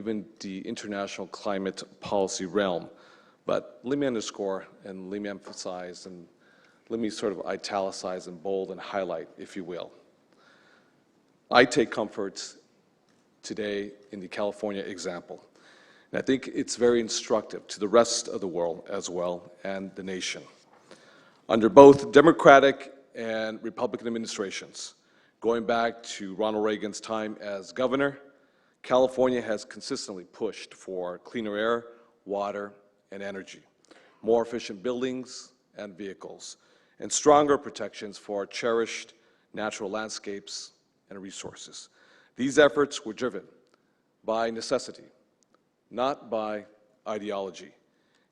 even the international climate policy realm. But let me underscore and let me emphasize and let me sort of italicize and bold and highlight, if you will. I take comfort today in the California example. And I think it's very instructive to the rest of the world as well and the nation. Under both Democratic and Republican administrations, going back to Ronald Reagan's time as governor, California has consistently pushed for cleaner air, water, and energy, more efficient buildings and vehicles, and stronger protections for our cherished natural landscapes and resources. These efforts were driven by necessity, not by ideology.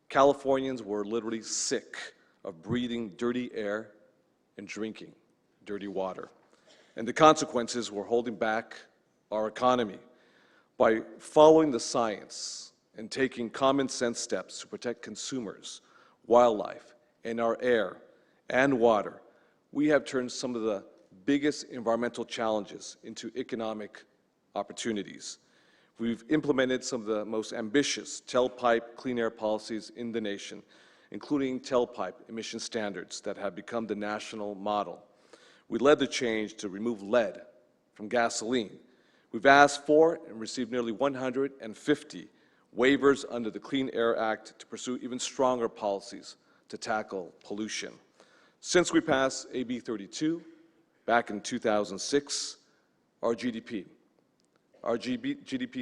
Californians were literally sick of breathing dirty air and drinking dirty water. And the consequences were holding back our economy. By following the science and taking common sense steps to protect consumers, wildlife, and our air and water, we have turned some of the biggest environmental challenges into economic opportunities. We've implemented some of the most ambitious tailpipe clean air policies in the nation, including tailpipe emission standards that have become the national model. We led the change to remove lead from gasoline. We've asked for and received nearly 150 waivers under the Clean Air Act to pursue even stronger policies to tackle pollution. Since we passed AB 32 back in 2006, our GDP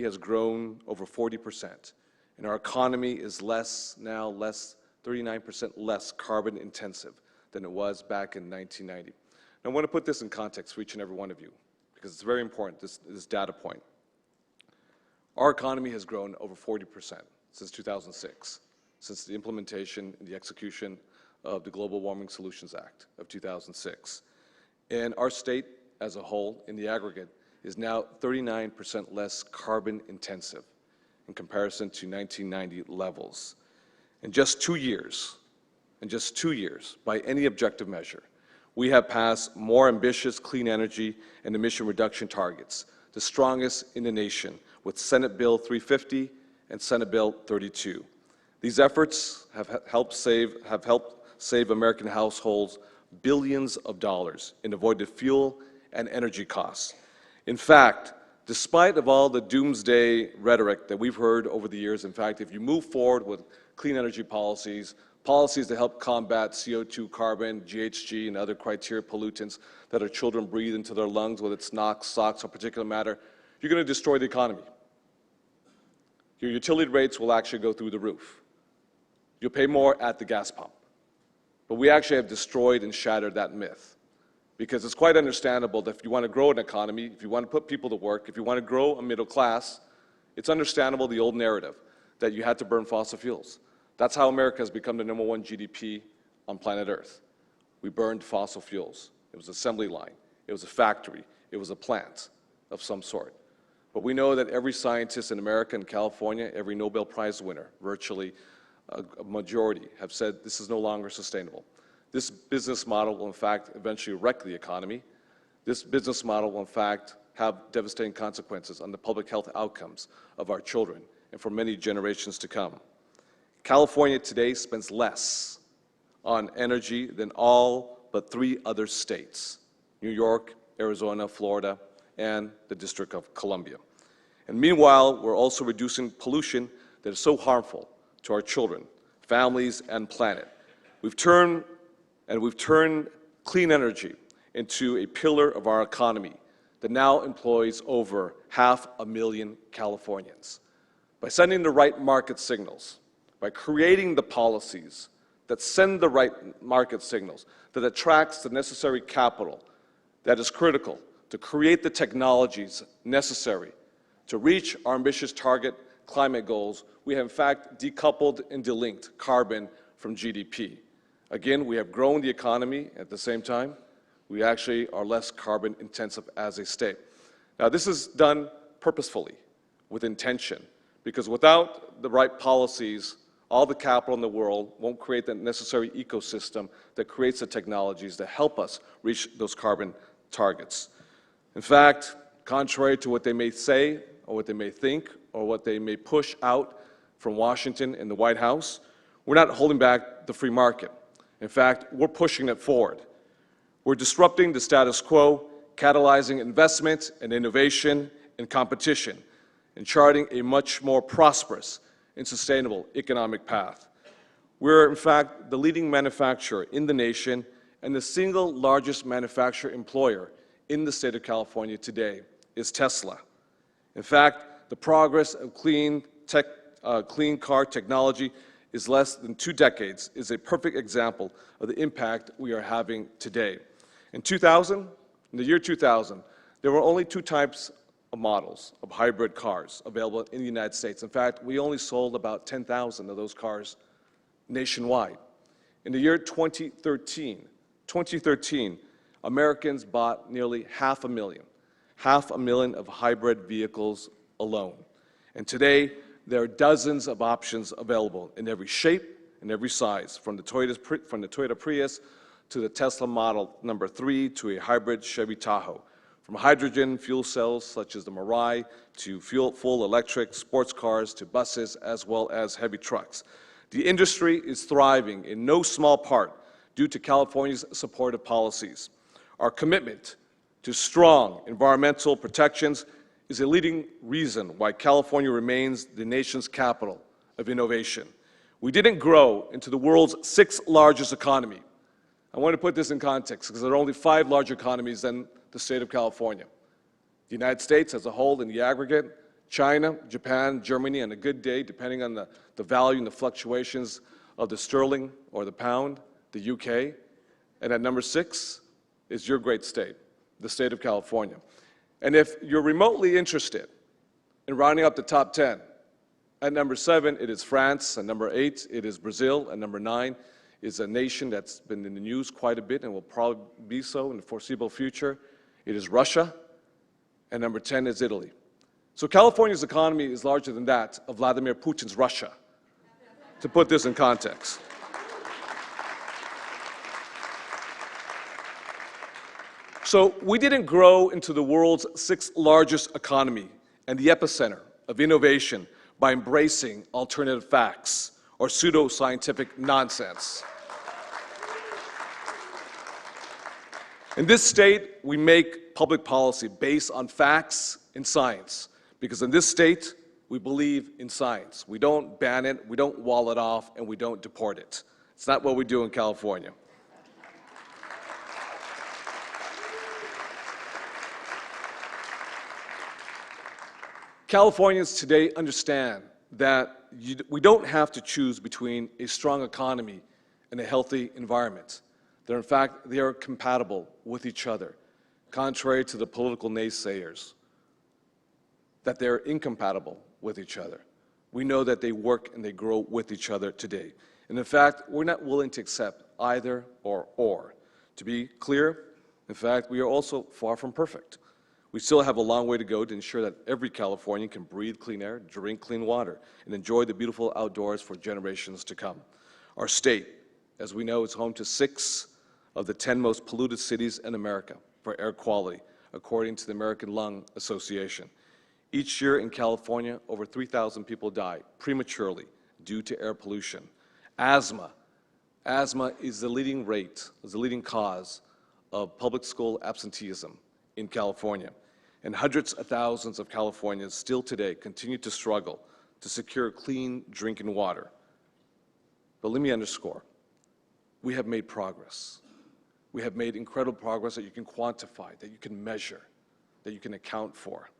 has grown over 40%, and our economy is now 39% less carbon intensive than it was back in 1990. Now, I want to put this in context for each and every one of you, because it's very important, this data point. Our economy has grown over 40% since 2006, since the implementation and the execution of the Global Warming Solutions Act of 2006. And our state as a whole, in the aggregate, is now 39% less carbon intensive in comparison to 1990 levels. In just 2 years, by any objective measure, we have passed more ambitious clean energy and emission reduction targets, the strongest in the nation, with Senate Bill 350 and Senate Bill 32. These efforts have helped save American households billions of dollars in avoided fuel and energy costs. In fact, despite of all the doomsday rhetoric that we've heard over the years, in fact, if you move forward with clean energy policies to help combat CO2, carbon, GHG, and other criteria pollutants that our children breathe into their lungs, whether it's NOx, SOx, or particulate matter, you're going to destroy the economy. Your utility rates will actually go through the roof. You'll pay more at the gas pump. But we actually have destroyed and shattered that myth, because it's quite understandable that if you want to grow an economy, if you want to put people to work, if you want to grow a middle class, it's understandable the old narrative that you had to burn fossil fuels. That's how America has become the #1 GDP on planet Earth. We burned fossil fuels. It was an assembly line. It was a factory. It was a plant of some sort. But we know that every scientist in America and California, every Nobel Prize winner, virtually a majority, have said this is no longer sustainable. This business model will, in fact, eventually wreck the economy. This business model will, in fact, have devastating consequences on the public health outcomes of our children and for many generations to come. California today spends less on energy than all but 3 other states: New York, Arizona, Florida, and the District of Columbia. And meanwhile, we're also reducing pollution that is so harmful to our children, families, and planet. We've turned clean energy into a pillar of our economy that now employs over 500,000 Californians. By sending the right market signals, by creating the policies that send the right market signals, that attracts the necessary capital that is critical to create the technologies necessary to reach our ambitious target climate goals, we have in fact decoupled and delinked carbon from GDP. Again, we have grown the economy. At the same time, we actually are less carbon intensive as a state. Now, this is done purposefully, with intention, because without the right policies, all the capital in the world won't create the necessary ecosystem that creates the technologies that help us reach those carbon targets. In fact, contrary to what they may say or what they may think or what they may push out from Washington and the White House, we're not holding back the free market. In fact, we're pushing it forward. We're disrupting the status quo, catalyzing investment and innovation and competition, and charting a much more prosperous and sustainable economic path. We're, in fact, the leading manufacturer in the nation and the single largest manufacturer employer in the state of California today is Tesla. In fact, the progress of clean car technology is less than 2 decades, is a perfect example of the impact we are having today. In the year 2000, there were only 2 types of models of hybrid cars available in the United States. In fact, we only sold about 10,000 of those cars nationwide. In the year 2013, Americans bought nearly 500,000 of hybrid vehicles alone. And today, there are dozens of options available in every shape and every size, from the Toyota Prius to the Tesla Model No. 3 to a hybrid Chevy Tahoe, from hydrogen fuel cells such as the Mirai to full electric sports cars to buses as well as heavy trucks. The industry is thriving in no small part due to California's supportive policies. Our commitment to strong environmental protections is a leading reason why California remains the nation's capital of innovation. We didn't grow into the world's 6th largest economy. I want to put this in context because there are only 5 larger economies than the state of California. The United States as a whole in the aggregate, China, Japan, Germany, on a good day, depending on the value and the fluctuations of the sterling or the pound, the UK. And at number 6 is your great state, the state of California. And if you're remotely interested in rounding up the top 10, at number 7, it is France. At number 8, it is Brazil. At number 9 is a nation that's been in the news quite a bit and will probably be so in the foreseeable future. It is Russia. And number 10 is Italy. So California's economy is larger than that of Vladimir Putin's Russia, to put this in context. So we didn't grow into the world's 6th largest economy and the epicenter of innovation by embracing alternative facts or pseudoscientific nonsense. In this state, we make public policy based on facts and science, because in this state, we believe in science. We don't ban it, we don't wall it off, and we don't deport it. It's not what we do in California. Californians today understand that we don't have to choose between a strong economy and a healthy environment. That in fact, they are compatible with each other, contrary to the political naysayers, that they're incompatible with each other. We know that they work and they grow with each other today. And in fact, we're not willing to accept either or. To be clear, in fact, we are also far from perfect. We still have a long way to go to ensure that every Californian can breathe clean air, drink clean water, and enjoy the beautiful outdoors for generations to come. Our state, as we know, is home to 6 of the 10 most polluted cities in America for air quality, according to the American Lung Association. Each year in California, over 3,000 people die prematurely due to air pollution. Asthma is the leading cause of public school absenteeism in California. And hundreds of thousands of Californians still today continue to struggle to secure clean drinking water. But let me underscore, we have made progress. We have made incredible progress that you can quantify, that you can measure, that you can account for.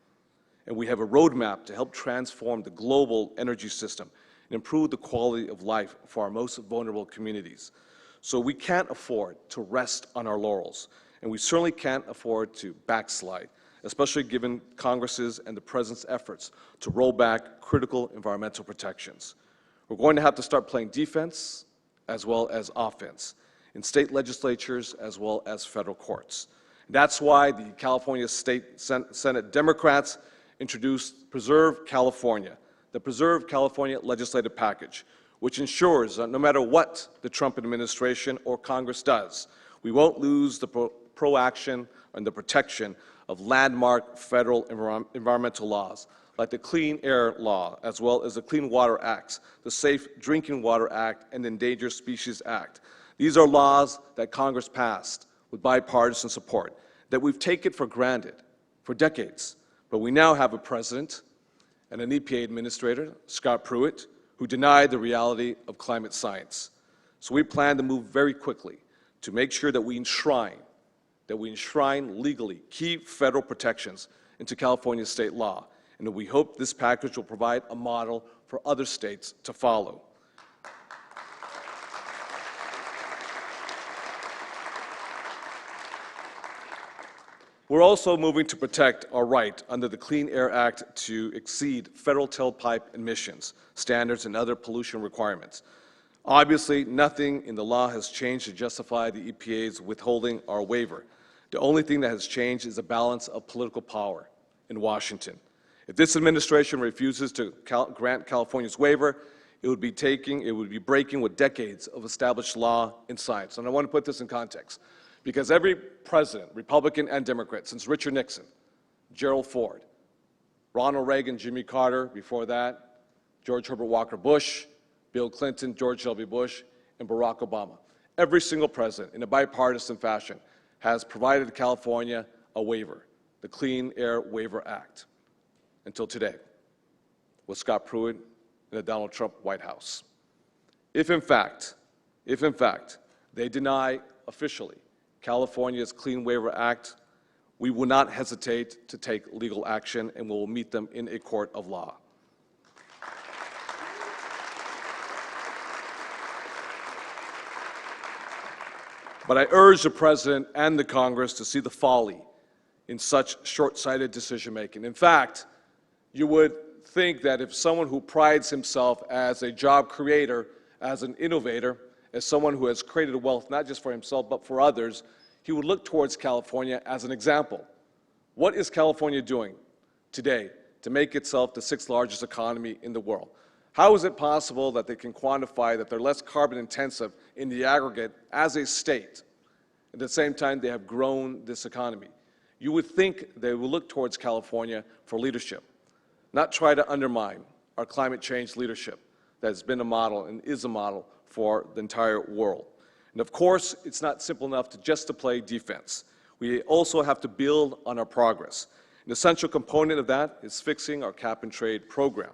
And we have a roadmap to help transform the global energy system and improve the quality of life for our most vulnerable communities. So we can't afford to rest on our laurels, and we certainly can't afford to backslide, especially given Congress's and the President's efforts to roll back critical environmental protections. We're going to have to start playing defense as well as offense in state legislatures as well as federal courts. That's why the California State Senate Democrats introduced Preserve California, the Preserve California legislative package, which ensures that no matter what the Trump administration or Congress does, we won't lose the proaction and the protection of landmark federal environmental laws, like the Clean Air Law, as well as the Clean Water Acts, the Safe Drinking Water Act, and the Endangered Species Act. These are laws that Congress passed with bipartisan support, that we've taken for granted for decades. But we now have a president and an EPA administrator, Scott Pruitt, who denied the reality of climate science. So we plan to move very quickly to make sure that we enshrine legally key federal protections into California state law, and we hope this package will provide a model for other states to follow. We're also moving to protect our right under the Clean Air Act to exceed federal tailpipe emissions standards and other pollution requirements. Obviously, nothing in the law has changed to justify the EPA's withholding our waiver. The only thing that has changed is the balance of political power in Washington. If this administration refuses to grant California's waiver, it would be breaking with decades of established law and science. And I want to put this in context, because every president, Republican and Democrat, since Richard Nixon, Gerald Ford, Ronald Reagan, Jimmy Carter, before that, George Herbert Walker Bush, Bill Clinton, George W. Bush, and Barack Obama, every single president, in a bipartisan fashion, has provided California a waiver, the Clean Air Waiver Act, until today, with Scott Pruitt in the Donald Trump White House. If in fact, they deny officially California's Clean Waiver Act, we will not hesitate to take legal action, and we will meet them in a court of law. But I urge the President and the Congress to see the folly in such short-sighted decision-making. In fact, you would think that if someone who prides himself as a job creator, as an innovator, as someone who has created wealth not just for himself but for others, he would look towards California as an example. What is California doing today to make itself the 6th largest economy in the world? How is it possible that they can quantify that they're less carbon intensive in the aggregate as a state? At the same time, they have grown this economy. You would think they will look towards California for leadership, not try to undermine our climate change leadership that has been a model and is a model for the entire world. And of course, it's not simple enough to play defense. We also have to build on our progress. An essential component of that is fixing our cap-and-trade program.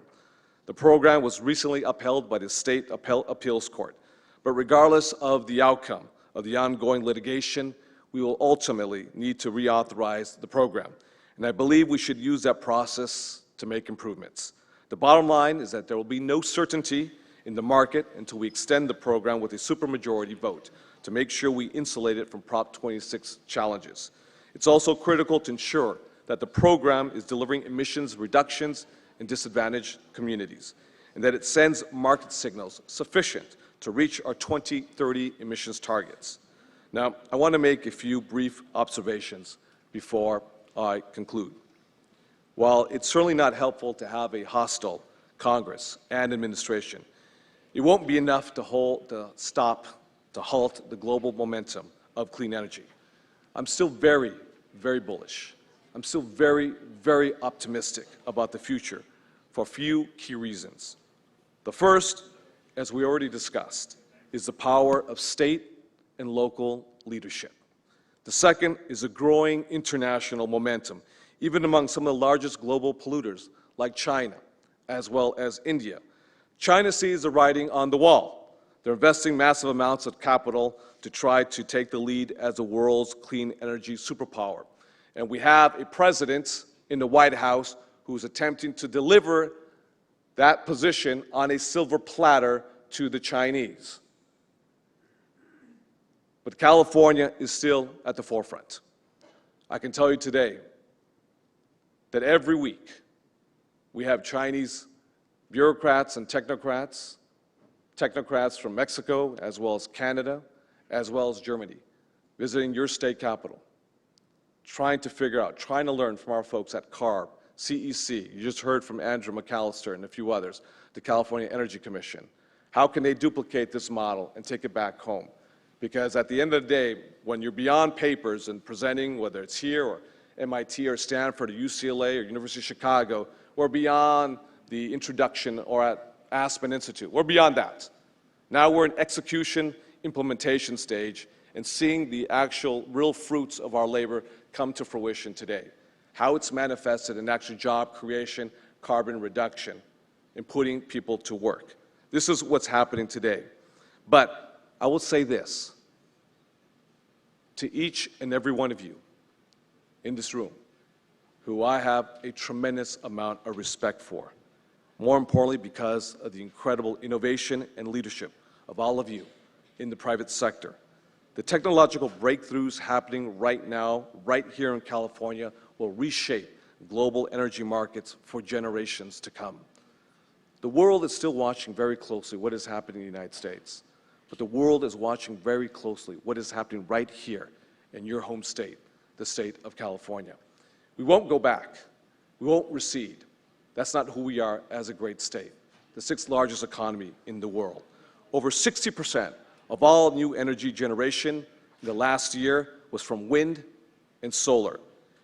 The program was recently upheld by the State Appeals Court. But regardless of the outcome of the ongoing litigation, we will ultimately need to reauthorize the program. And I believe we should use that process to make improvements. The bottom line is that there will be no certainty in the market until we extend the program with a supermajority vote to make sure we insulate it from Prop 26 challenges. It's also critical to ensure that the program is delivering emissions reductions in disadvantaged communities, and that it sends market signals sufficient to reach our 2030 emissions targets. Now, I want to make a few brief observations before I conclude. While it's certainly not helpful to have a hostile Congress and administration, it won't be enough to halt the global momentum of clean energy. I'm still very, very bullish. I'm still very, very optimistic about the future for a few key reasons. The first, as we already discussed, is the power of state and local leadership. The second is a growing international momentum, even among some of the largest global polluters like China, as well as India. China sees the writing on the wall. They're investing massive amounts of capital to try to take the lead as the world's clean energy superpower. And we have a president in the White House who's attempting to deliver that position on a silver platter to the Chinese. But California is still at the forefront. I can tell you today that every week we have Chinese bureaucrats and technocrats from Mexico, as well as Canada, as well as Germany, visiting your state capital, trying to figure out, trying to learn from our folks at CARB, CEC, you just heard from Andrew McAllister and a few others, the California Energy Commission. How can they duplicate this model and take it back home? Because at the end of the day, when you're beyond papers and presenting, whether it's here or MIT or Stanford or UCLA or University of Chicago, We're beyond the introduction or at Aspen Institute. We're beyond that. Now we're in execution, implementation stage, and seeing the actual real fruits of our labor come to fruition today. How it's manifested in actual job creation, carbon reduction, and putting people to work. This is what's happening today. But I will say this to each and every one of you in this room, who I have a tremendous amount of respect for. More importantly, because of the incredible innovation and leadership of all of you in the private sector. The technological breakthroughs happening right now, right here in California, will reshape global energy markets for generations to come. The world is still watching very closely what is happening in the United States, but the world is watching very closely what is happening right here in your home state, the state of California. We won't go back. We won't recede. That's not who we are as a great state, the sixth largest economy in the world. Over 60% of all new energy generation in the last year was from wind and solar.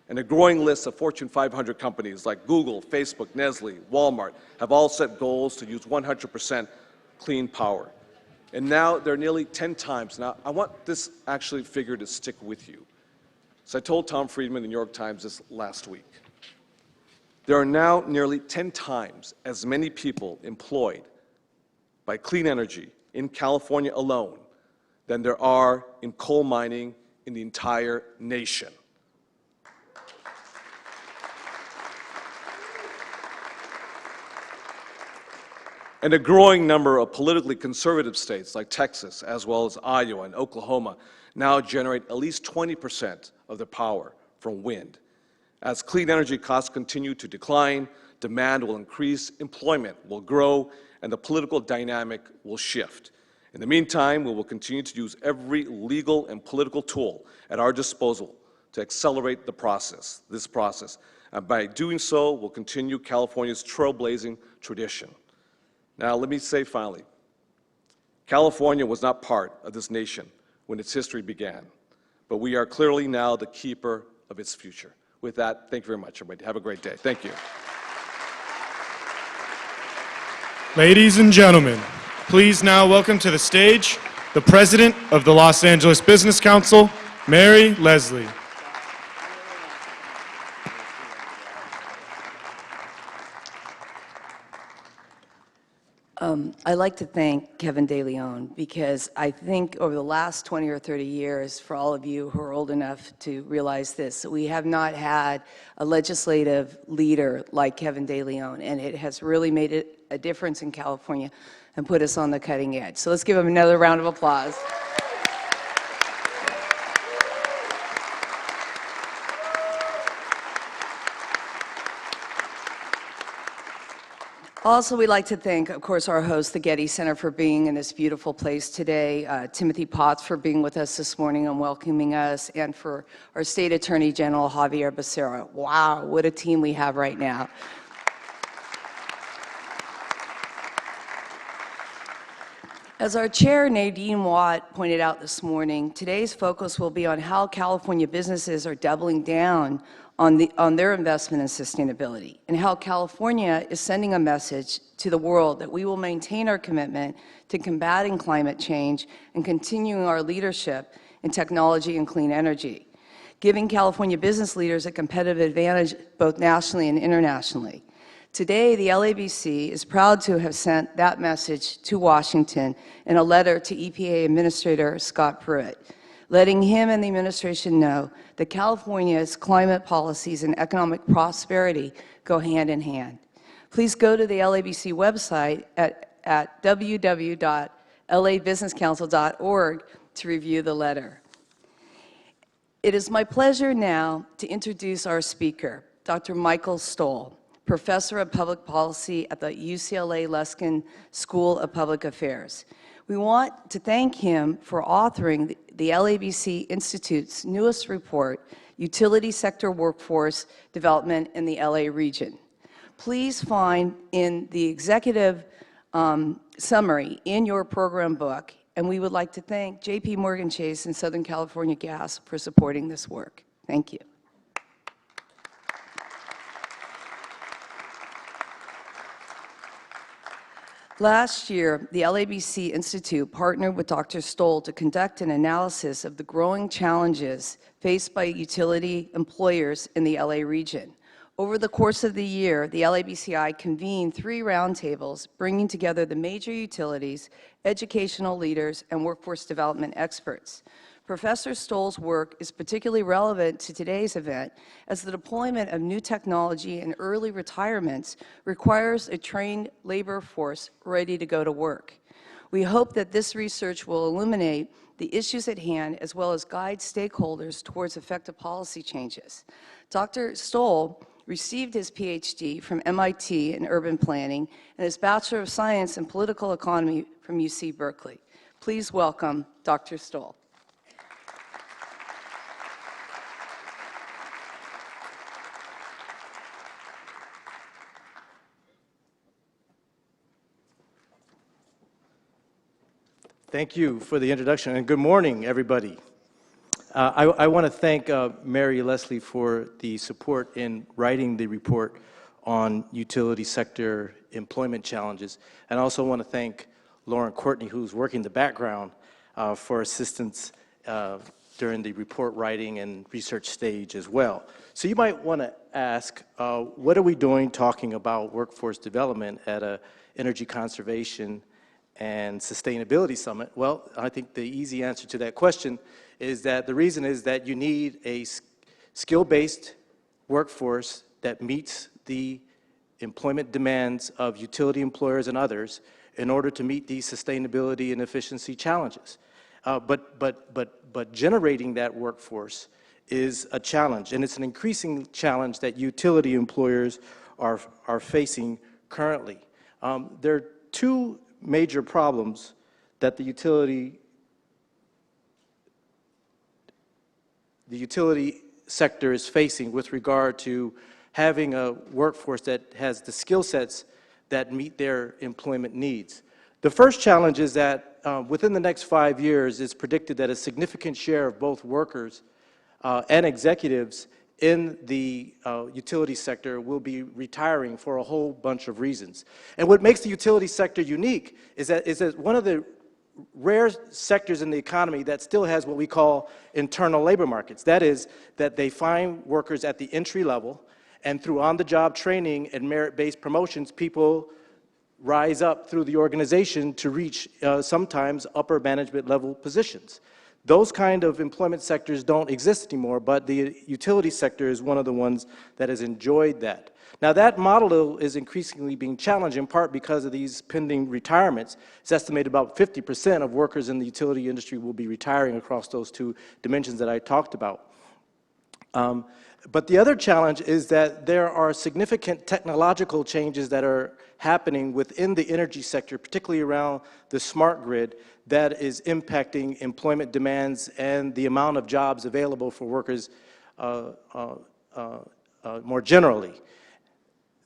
And a growing list of Fortune 500 companies like Google, Facebook, Nestle, Walmart have all set goals to use 100% clean power. And now they're nearly 10 times. Now, I want this actually figure to stick with you. So I told Tom Friedman in the New York Times this last week. There are now nearly 10 times as many people employed by clean energy in California alone than there are in coal mining in the entire nation. And a growing number of politically conservative states like Texas, as well as Iowa and Oklahoma, now generate at least 20% of their power from wind. As clean energy costs continue to decline, demand will increase, employment will grow, and the political dynamic will shift. In the meantime, we will continue to use every legal and political tool at our disposal to accelerate this process. And by doing so, we'll continue California's trailblazing tradition. Now, let me say finally, California was not part of this nation when its history began, but we are clearly now the keeper of its future. With that, thank you very much, everybody. Have a great day. Thank you. Ladies and gentlemen, please now welcome to the stage the President of the Los Angeles Business Council, Mary Leslie. I'd like to thank Kevin De Leon because I think over the last 20 or 30 years, for all of you who are old enough to realize this, we have not had a legislative leader like Kevin De Leon, and it has really made a difference in California and put us on the cutting edge. So let's give him another round of applause. Also, we'd like to thank, of course, our host, the Getty Center, for being in this beautiful place today, Timothy Potts for being with us this morning and welcoming us, and for our State Attorney General, Javier Becerra. Wow, what a team we have right now. As our chair, Nadine Watt, pointed out this morning, today's focus will be on how California businesses are doubling down on their investment in sustainability, and how California is sending a message to the world that we will maintain our commitment to combating climate change and continuing our leadership in technology and clean energy, giving California business leaders a competitive advantage both nationally and internationally. Today, the LABC is proud to have sent that message to Washington in a letter to EPA Administrator Scott Pruitt, letting him and the administration know that California's climate policies and economic prosperity go hand in hand. Please go to the LABC website at www.labusinesscouncil.org to review the letter. It is my pleasure now to introduce our speaker, Dr. Michael Stoll, Professor of Public Policy at the UCLA Luskin School of Public Affairs. We want to thank him for authoring the LABC Institute's newest report, Utility Sector Workforce Development in the LA Region. Please find in the executive summary in your program book, and we would like to thank JP Morgan Chase and Southern California Gas for supporting this work. Thank you. Last year, the LABC Institute partnered with Dr. Stoll to conduct an analysis of the growing challenges faced by utility employers in the LA region. Over the course of the year, the LABCI convened 3 roundtables, bringing together the major utilities, educational leaders, and workforce development experts. Professor Stoll's work is particularly relevant to today's event, as the deployment of new technology and early retirements requires a trained labor force ready to go to work. We hope that this research will illuminate the issues at hand, as well as guide stakeholders towards effective policy changes. Dr. Stoll received his PhD from MIT in urban planning and his Bachelor of Science in political economy from UC Berkeley. Please welcome Dr. Stoll. Thank you for the introduction, and good morning, everybody. I want to thank Mary Leslie for the support in writing the report on utility sector employment challenges, and I also want to thank Lauren Courtney, who's working the background for assistance during the report writing and research stage as well. So you might want to ask, what are we doing talking about workforce development at an energy conservation and sustainability summit? Well, I think the easy answer to that question is that the reason is that you need a skill-based workforce that meets the employment demands of utility employers and others in order to meet these sustainability and efficiency challenges. But generating that workforce is a challenge, and it's an increasing challenge that utility employers are facing currently. There are 2 major problems that the utility sector is facing with regard to having a workforce that has the skill sets that meet their employment needs. The first challenge is that within the next 5 years, it's predicted that a significant share of both workers and executives in the utility sector will be retiring for a whole bunch of reasons. And what makes the utility sector unique is that one of the rare sectors in the economy that still has what we call internal labor markets. That is, that they find workers at the entry level, and through on-the-job training and merit-based promotions, people rise up through the organization to reach sometimes upper management level positions. Those kind of employment sectors don't exist anymore, but the utility sector is one of the ones that has enjoyed that. Now, that model is increasingly being challenged in part because of these pending retirements. It's estimated about 50% of workers in the utility industry will be retiring across those 2 dimensions that I talked about. But the other challenge is that there are significant technological changes that are happening within the energy sector, particularly around the smart grid, that is impacting employment demands and the amount of jobs available for workers more generally.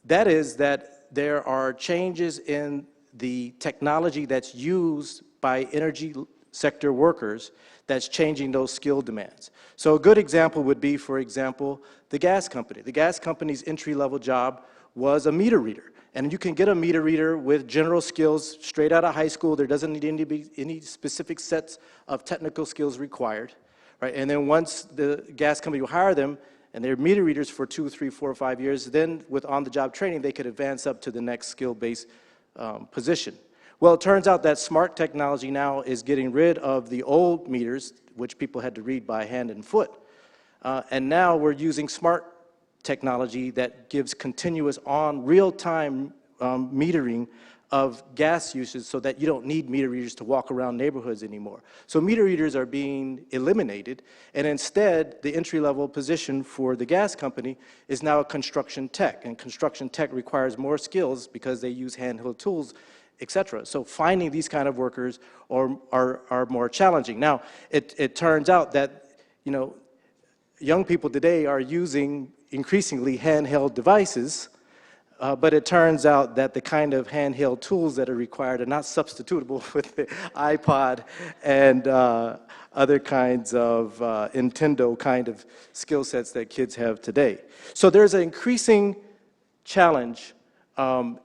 That is that there are changes in the technology that's used by energy sector workers that's changing those skill demands. So a good example would be, for example, the gas company. The gas company's entry-level job was a meter reader. And you can get a meter reader with general skills straight out of high school. There doesn't need to be any specific sets of technical skills required, right? And then once the gas company will hire them, and they're meter readers for 2, 3, 4, 5 years, then with on-the-job training, they could advance up to the next skill-based position. Well, it turns out that smart technology now is getting rid of the old meters, which people had to read by hand and foot. And now we're using smart technology that gives continuous real-time metering of gas usage so that you don't need meter readers to walk around neighborhoods anymore. So meter readers are being eliminated, and instead the entry-level position for the gas company is now a construction tech, and construction tech requires more skills because they use handheld tools, etc. So finding these kind of workers are more challenging. Now, it turns out that, young people today are using increasingly handheld devices, but it turns out that the kind of handheld tools that are required are not substitutable with the iPod and other kinds of Nintendo kind of skill sets that kids have today. So there's an increasing challenge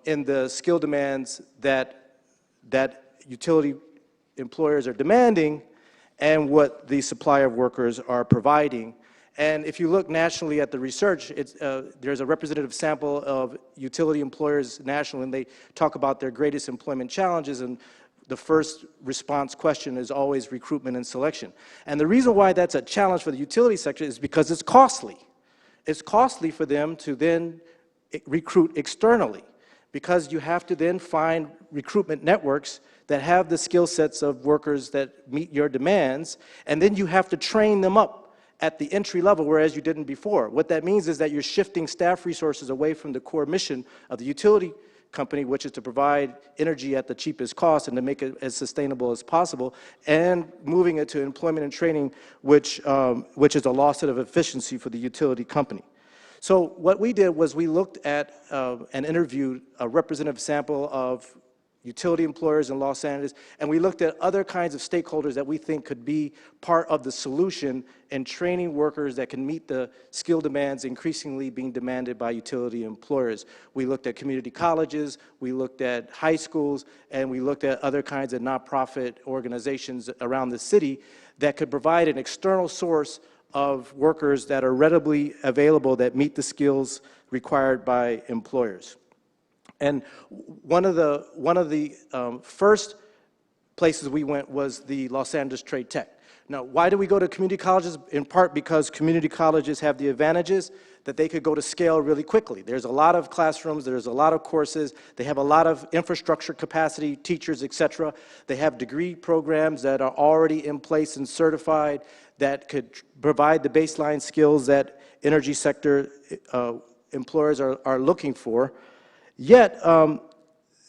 in the skill demands that that utility employers are demanding and what the supply of workers are providing. And if you look nationally at the research, there's a representative sample of utility employers nationally, and they talk about their greatest employment challenges, and the first response question is always recruitment and selection. And the reason why that's a challenge for the utility sector is because it's costly. It's costly for them to then recruit externally, because you have to then find recruitment networks that have the skill sets of workers that meet your demands, and then you have to train them up at the entry level, whereas you didn't before. What that means is that you're shifting staff resources away from the core mission of the utility company, which is to provide energy at the cheapest cost and to make it as sustainable as possible, and moving it to employment and training, which is a loss of efficiency for the utility company. So what we did was we looked at and interviewed a representative sample of utility employers in Los Angeles, and we looked at other kinds of stakeholders that we think could be part of the solution in training workers that can meet the skill demands increasingly being demanded by utility employers. We looked at community colleges, we looked at high schools, and we looked at other kinds of nonprofit organizations around the city that could provide an external source of workers that are readily available that meet the skills required by employers. And one of the first places we went was the Los Angeles Trade Tech. Now, why do we go to community colleges? In part because community colleges have the advantages that they could go to scale really quickly. There's a lot of classrooms, there's a lot of courses, they have a lot of infrastructure capacity, teachers, et cetera. They have degree programs that are already in place and certified that could provide the baseline skills that energy sector employers are looking for. Yet,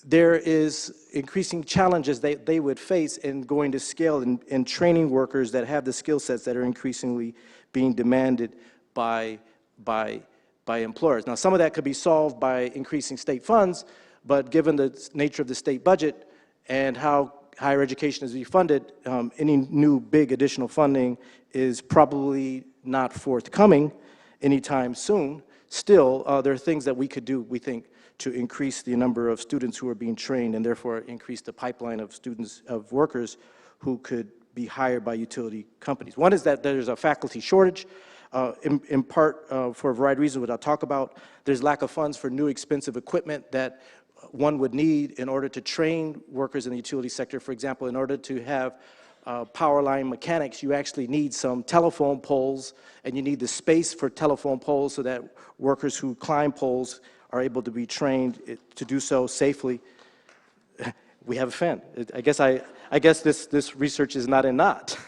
there is increasing challenges they would face in going to scale and training workers that have the skill sets that are increasingly being demanded by employers. Now, some of that could be solved by increasing state funds, but given the nature of the state budget and how higher education is being funded, any new big additional funding is probably not forthcoming anytime soon. Still, there are things that we could do, we think, to increase the number of students who are being trained and therefore increase the pipeline of students, of workers who could be hired by utility companies. One is that there's a faculty shortage, in part for a variety of reasons, which I'll talk about. There's lack of funds for new expensive equipment that one would need in order to train workers in the utility sector. For example, in order to have power line mechanics, you actually need some telephone poles, and you need the space for telephone poles so that workers who climb poles are able to be trained to do so safely. We have a fan. I guess this research is not in naught,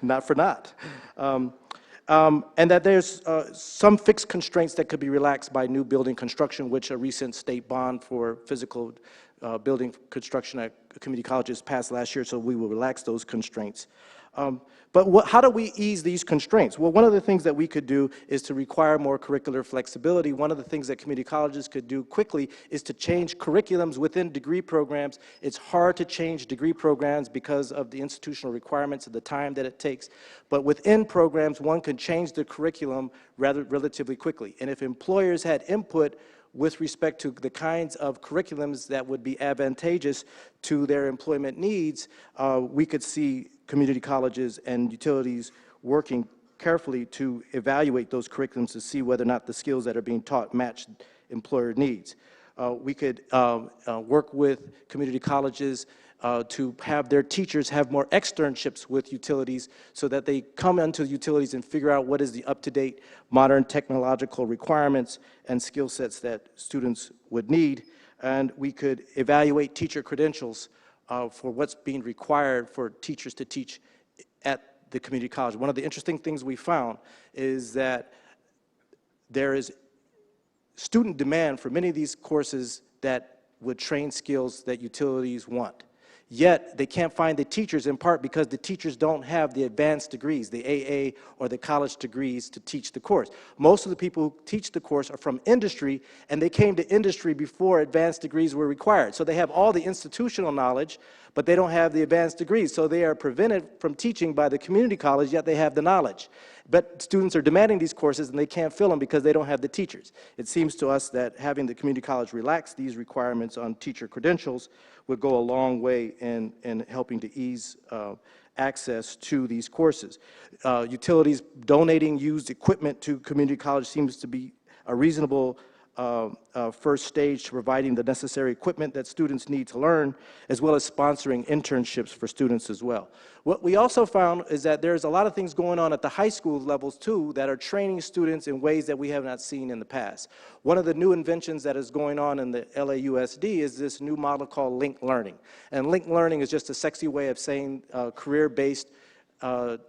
not for naught. And that there's some fixed constraints that could be relaxed by new building construction, which a recent state bond for physical building construction at community colleges passed last year, so we will relax those constraints. But how do we ease these constraints? Well, one of the things that we could do is to require more curricular flexibility. One of the things that community colleges could do quickly is to change curriculums within degree programs. It's hard to change degree programs because of the institutional requirements of the time that it takes. But within programs, one can change the curriculum relatively quickly. And if employers had input with respect to the kinds of curriculums that would be advantageous to their employment needs, we could see community colleges and utilities working carefully to evaluate those curriculums to see whether or not the skills that are being taught match employer needs. We could work with community colleges to have their teachers have more externships with utilities so that they come into utilities and figure out what is the up-to-date modern technological requirements and skill sets that students would need. And we could evaluate teacher credentials for what's being required for teachers to teach at the community college. One of the interesting things we found is that there is student demand for many of these courses that would train skills that utilities want. Yet, they can't find the teachers, in part because the teachers don't have the advanced degrees, the AA or the college degrees to teach the course. Most of the people who teach the course are from industry, and they came to industry before advanced degrees were required. So they have all the institutional knowledge, but they don't have the advanced degrees. So they are prevented from teaching by the community college, yet they have the knowledge. But students are demanding these courses, and they can't fill them because they don't have the teachers. It seems to us that having the community college relax these requirements on teacher credentials would go a long way in helping to ease access to these courses. Utilities donating used equipment to community college seems to be a reasonable first stage to providing the necessary equipment that students need to learn, as well as sponsoring internships for students as well. What we also found is that there's a lot of things going on at the high school levels too that are training students in ways that we have not seen in the past. One of the new inventions that is going on in the LAUSD is this new model called linked learning. And linked learning is just a sexy way of saying career-based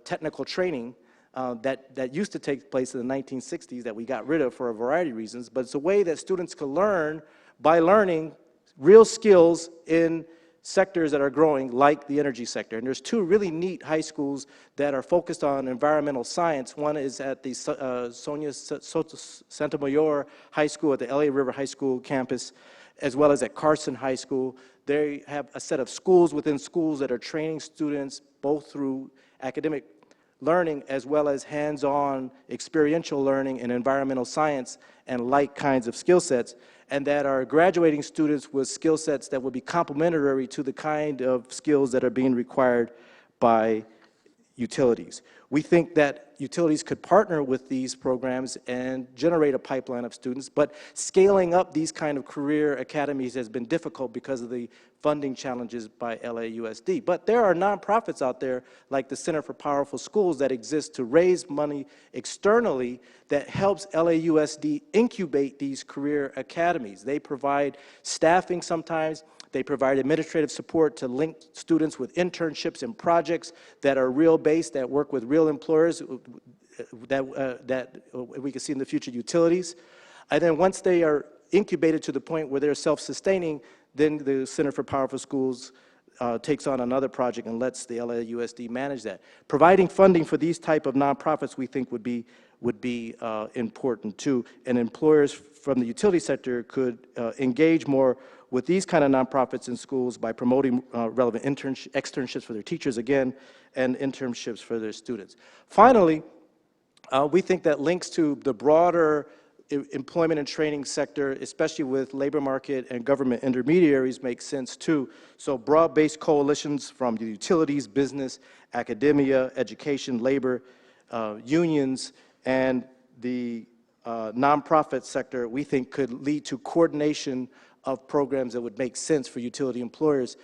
technical training that used to take place in the 1960s that we got rid of for a variety of reasons, but it's a way that students can learn by learning real skills in sectors that are growing, like the energy sector. And there's two really neat high schools that are focused on environmental science. One is at the Sonia Sotomayor High School at the LA River High School campus, as well as at Carson High School. They have a set of schools within schools that are training students both through academic learning as well as hands-on experiential learning in environmental science and like kinds of skill sets, and that are graduating students with skill sets that will be complementary to the kind of skills that are being required by utilities. We think that utilities could partner with these programs and generate a pipeline of students, but scaling up these kind of career academies has been difficult because of the funding challenges by LAUSD. But there are nonprofits out there like the Center for Powerful Schools that exist to raise money externally that helps LAUSD incubate these career academies. They provide staffing sometimes. They provide administrative support to link students with internships and projects that are real-based, that work with real employers that we can see in the future utilities. And then once they are incubated to the point where they're self-sustaining, then the Center for Powerful Schools takes on another project and lets the LAUSD manage that. Providing funding for these type of nonprofits we think would be important too, and employers from the utility sector could engage more with these kind of nonprofits in schools by promoting relevant externships for their teachers again, and internships for their students. Finally, we think that links to the broader employment and training sector, especially with labor market and government intermediaries, make sense too. So broad-based coalitions from the utilities, business, academia, education, labor, unions, and the nonprofit sector, we think could lead to coordination of programs that would make sense for utility employers.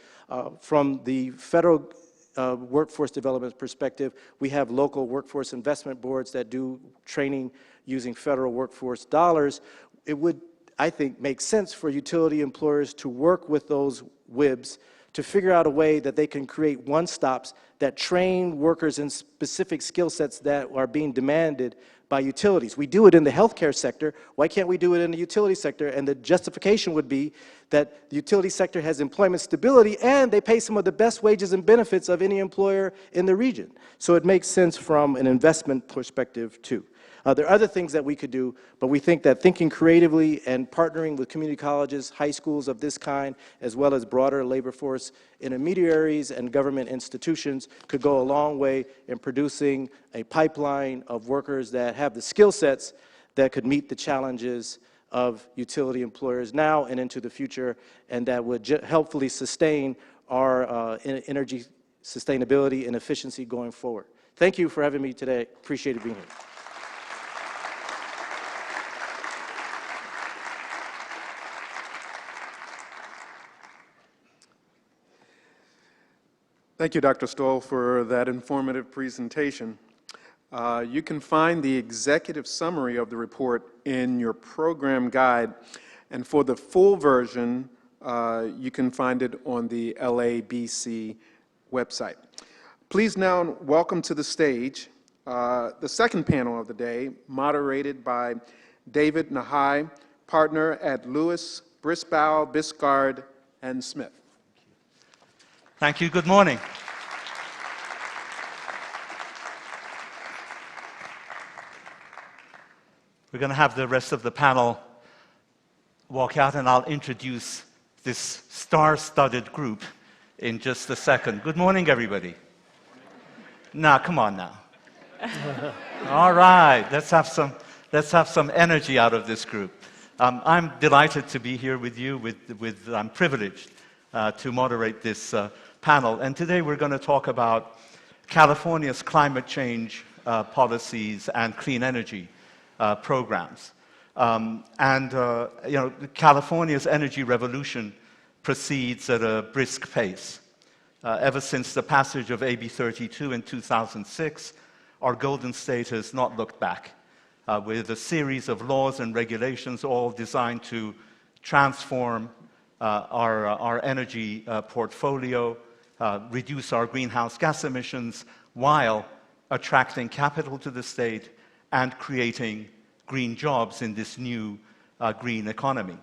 From the federal workforce development perspective, we have local workforce investment boards that do training using federal workforce dollars. It would, I think, make sense for utility employers to work with those WIBs to figure out a way that they can create one-stops that train workers in specific skill sets that are being demanded by utilities. We do it in the healthcare sector. Why can't we do it in the utility sector? And the justification would be that the utility sector has employment stability and they pay some of the best wages and benefits of any employer in the region. So it makes sense from an investment perspective too. There are other things that we could do, but we think that thinking creatively and partnering with community colleges, high schools of this kind, as well as broader labor force intermediaries and government institutions could go a long way in producing a pipeline of workers that have the skill sets that could meet the challenges of utility employers now and into the future, and that would helpfully sustain our energy sustainability and efficiency going forward. Thank you for having me today. Appreciate being here. Thank you, Dr. Stoll, for that informative presentation. You can find the executive summary of the report in your program guide, and for the full version, you can find it on the LABC website. Please now welcome to the stage the second panel of the day, moderated by David Nahai, partner at Lewis, Brisbow, Biscard, and Smith. Thank you. Good morning. We're going to have the rest of the panel walk out, and I'll introduce this star-studded group in just a second. Good morning, everybody. Now, come on now. All right, let's have some energy out of this group. I'm delighted to be here with you. I'm privileged to moderate this panel. And today we're going to talk about California's climate change policies and clean energy programs. California's energy revolution proceeds at a brisk pace. Ever since the passage of AB 32 in 2006, our Golden State has not looked back, with a series of laws and regulations all designed to transform our energy portfolio, reduce our greenhouse gas emissions, while attracting capital to the state and creating green jobs in this new green economy.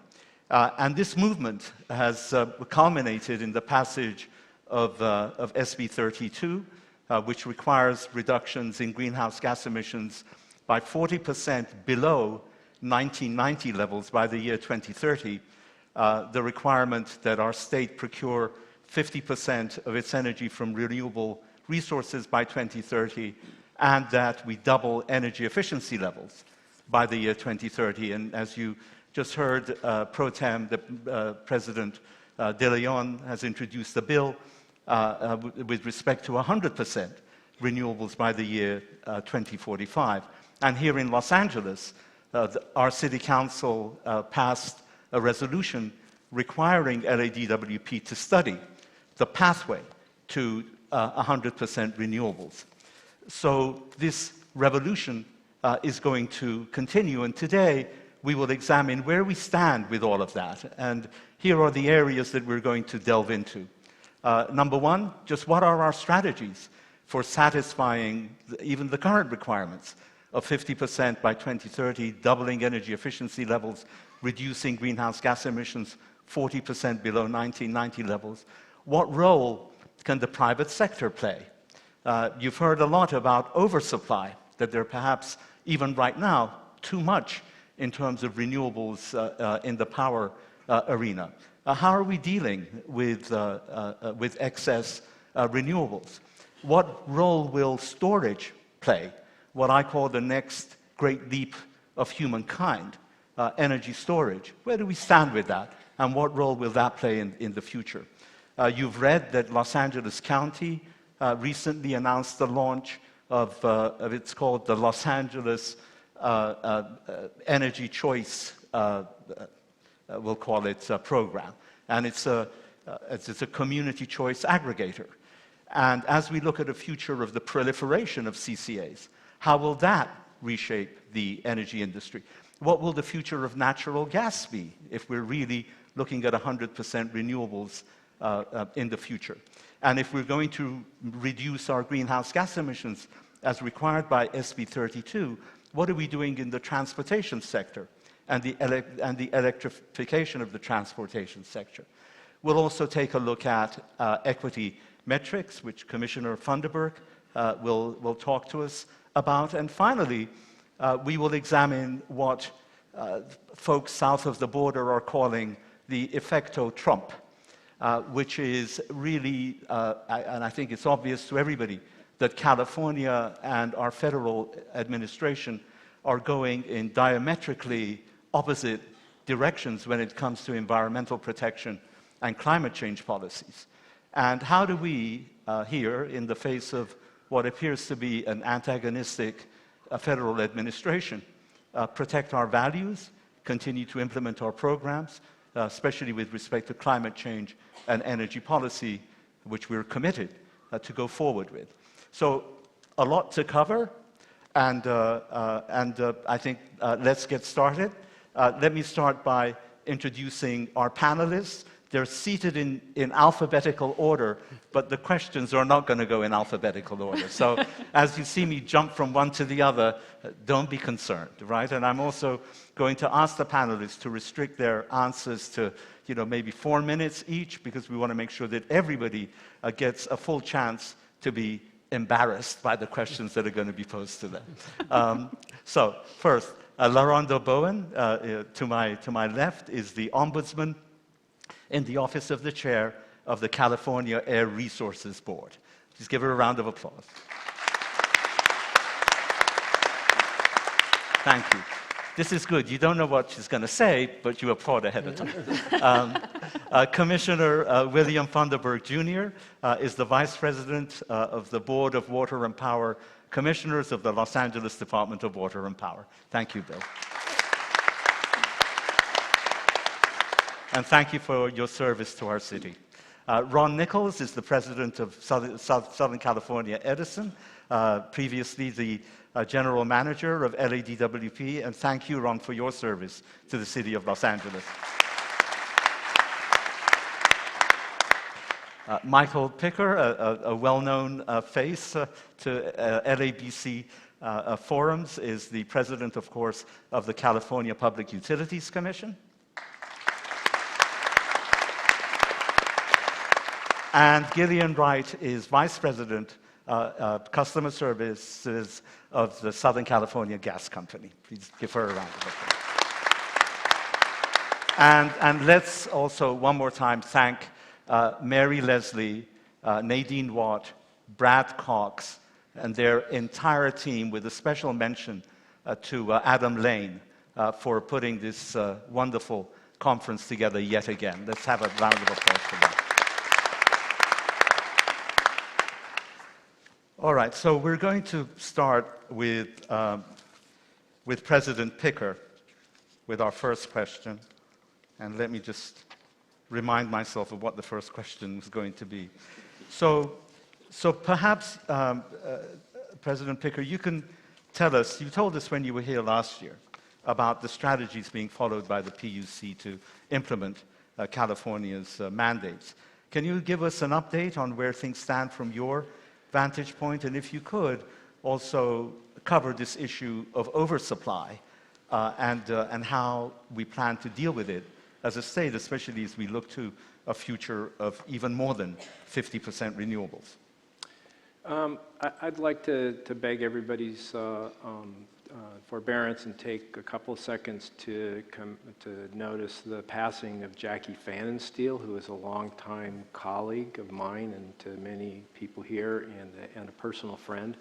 And this movement has culminated in the passage of SB 32, which requires reductions in greenhouse gas emissions by 40% below 1990 levels by the year 2030, the requirement that our state procure 50% of its energy from renewable resources by 2030, and that we double energy efficiency levels by the year 2030. And as you just heard, Pro Tem, the President De Leon has introduced a bill with respect to 100% renewables by the year 2045. And here in Los Angeles, our City Council passed a resolution requiring LADWP to study the pathway to 100% renewables. So this revolution is going to continue, and today we will examine where we stand with all of that. And here are the areas that we're going to delve into. Number one, just what are our strategies for satisfying even the current requirements of 50% by 2030, doubling energy efficiency levels, reducing greenhouse gas emissions 40% below 1990 levels? What role can the private sector play? You've heard a lot about oversupply, that there perhaps, even right now, too much in terms of renewables in the power arena. How are we dealing with excess renewables? What role will storage play? What I call the next great leap of humankind, energy storage. Where do we stand with that? And what role will that play in the future? You've read that Los Angeles County recently announced the launch of it's called the Los Angeles Energy Choice, we'll call it, program. And it's a community choice aggregator. And as we look at the future of the proliferation of CCAs, how will that reshape the energy industry? What will the future of natural gas be if we're really looking at 100% renewables in the future? And if we're going to reduce our greenhouse gas emissions as required by SB 32, what are we doing in the transportation sector and the electrification of the transportation sector? We'll also take a look at equity metrics, which Commissioner Funderburk will talk to us about. And finally, we will examine what folks south of the border are calling the effecto Trump, which is really, and I think it's obvious to everybody, that California and our federal administration are going in diametrically opposite directions when it comes to environmental protection and climate change policies. And how do we, here, in the face of what appears to be an antagonistic federal administration, protect our values, continue to implement our programs, especially with respect to climate change and energy policy, which we're committed to go forward with. So a lot to cover, and I think let's get started. Let me start by introducing our panelists. They're seated in alphabetical order, but the questions are not going to go in alphabetical order. So as you see me jump from one to the other, don't be concerned, right? And I'm also going to ask the panelists to restrict their answers to, maybe 4 minutes each, because we want to make sure that everybody gets a full chance to be embarrassed by the questions that are going to be posed to them. So first, LaRonda Bowen, to my left, is the Ombudsman in the Office of the Chair of the California Air Resources Board. Just give her a round of applause. Thank you. This is good. You don't know what she's going to say, but you applaud ahead of time. Commissioner William Funderburg Jr. Is the Vice President of the Board of Water and Power Commissioners of the Los Angeles Department of Water and Power. Thank you, Bill. And thank you for your service to our city. Ron Nichols is the President of Southern California Edison, previously the General Manager of LADWP, and thank you, Ron, for your service to the City of Los Angeles. Michael Picker, a well-known face to LABC forums, is the President, of course, of the California Public Utilities Commission. And Gillian Wright is Vice President, Customer Services of the Southern California Gas Company. Please give her a round of applause. And let's also, one more time, thank Mary Leslie, Nadine Watt, Brad Cox, and their entire team, with a special mention to Adam Lane for putting this wonderful conference together yet again. Let's have a round of applause for them. All right, so we're going to start with President Picker with our first question. And let me just remind myself of what the first question was going to be. So perhaps, President Picker, you can tell us, you told us when you were here last year about the strategies being followed by the PUC to implement California's mandates. Can you give us an update on where things stand from your vantage point, and if you could, also cover this issue of oversupply and how we plan to deal with it as a state, especially as we look to a future of even more than 50% renewables? I'd like to beg everybody's forbearance and take a couple of seconds to notice the passing of Jackie Pfannenstiel, who is a longtime colleague of mine and to many people here, and a personal friend.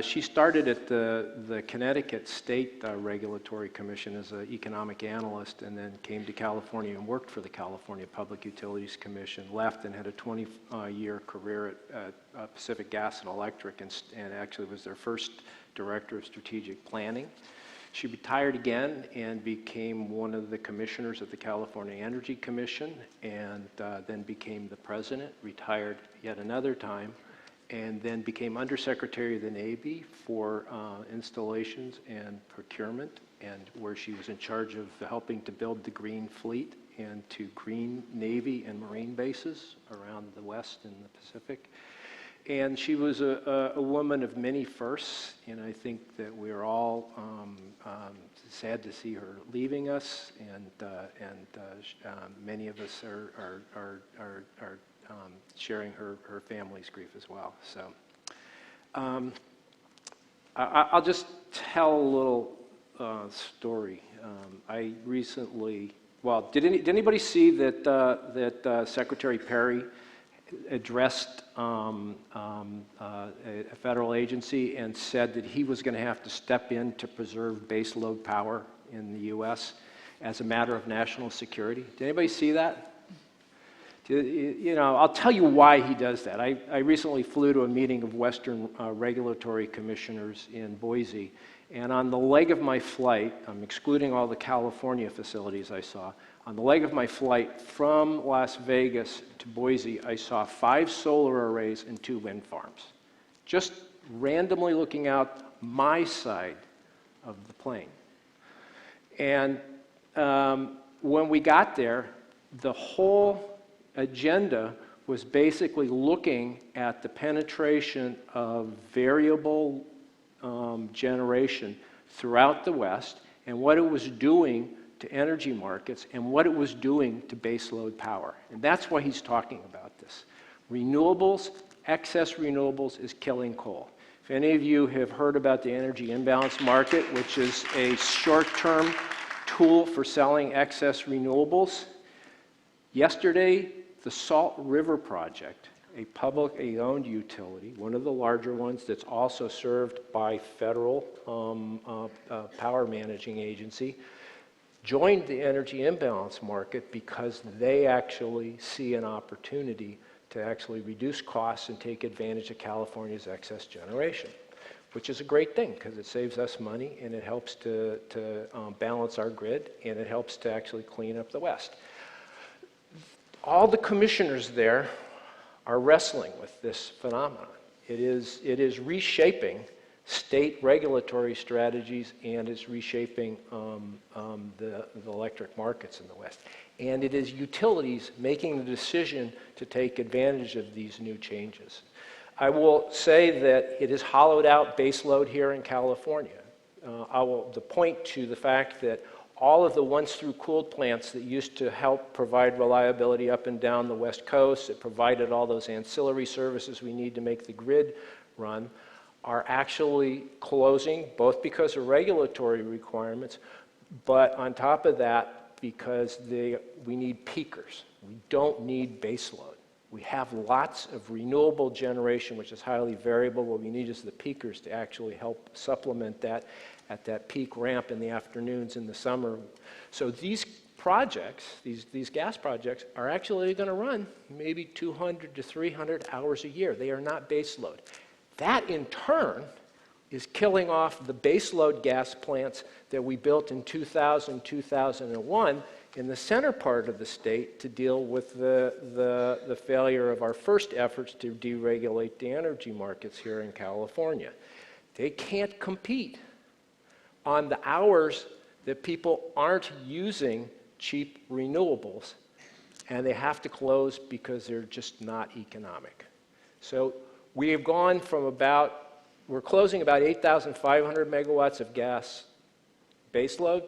She started at the Connecticut State Regulatory Commission as an economic analyst, and then came to California and worked for the California Public Utilities Commission, left and had a 20-year career at Pacific Gas and Electric, and actually was their first Director of Strategic Planning. She retired again and became one of the commissioners of the California Energy Commission, and then became the president, retired yet another time, and then became Undersecretary of the Navy for installations and procurement, and where she was in charge of helping to build the Green Fleet and to green Navy and Marine bases around the West and the Pacific. And she was a woman of many firsts, and I think that we're all sad to see her leaving us, and many of us are sharing her family's grief as well. So I'll just tell a little story. I recently, well, did anybody see that Secretary Perry addressed a federal agency and said that he was going to have to step in to preserve base load power in the U.S. as a matter of national security? Did anybody see that? You know, I'll tell you why he does that. I recently flew to a meeting of Western regulatory commissioners in Boise, and on the leg of my flight, I'm excluding all the California facilities I saw, on the leg of my flight from Las Vegas to Boise, I saw 5 solar arrays and 2 wind farms, just randomly looking out my side of the plane. And when we got there, the whole agenda was basically looking at the penetration of variable generation throughout the West and what it was doing to energy markets and what it was doing to baseload power. And that's why he's talking about this. Renewables, excess renewables is killing coal. If any of you have heard about the energy imbalance market, which is a short-term tool for selling excess renewables, yesterday the Salt River Project, a publicly owned utility, one of the larger ones that's also served by federal power managing agency, joined the energy imbalance market because they actually see an opportunity to actually reduce costs and take advantage of California's excess generation, which is a great thing because it saves us money and it helps to balance our grid and it helps to actually clean up the West. All the commissioners there are wrestling with this phenomenon. It is reshaping state regulatory strategies and it's reshaping the electric markets in the West. And it is utilities making the decision to take advantage of these new changes. I will say that it has hollowed out baseload here in California. I will point to the fact that all of the once-through-cooled plants that used to help provide reliability up and down the West Coast, that provided all those ancillary services we need to make the grid run, are actually closing, both because of regulatory requirements, but on top of that, because we need peakers. We don't need baseload. We have lots of renewable generation, which is highly variable. What we need is the peakers to actually help supplement that at that peak ramp in the afternoons in the summer. So these projects, these gas projects, are actually going to run maybe 200 to 300 hours a year. They are not baseload. That, in turn, is killing off the baseload gas plants that we built in 2000, 2001 in the center part of the state to deal with the failure of our first efforts to deregulate the energy markets here in California. They can't compete on the hours that people aren't using cheap renewables, and they have to close because they're just not economic. So we have gone from we're closing about 8,500 megawatts of gas baseload,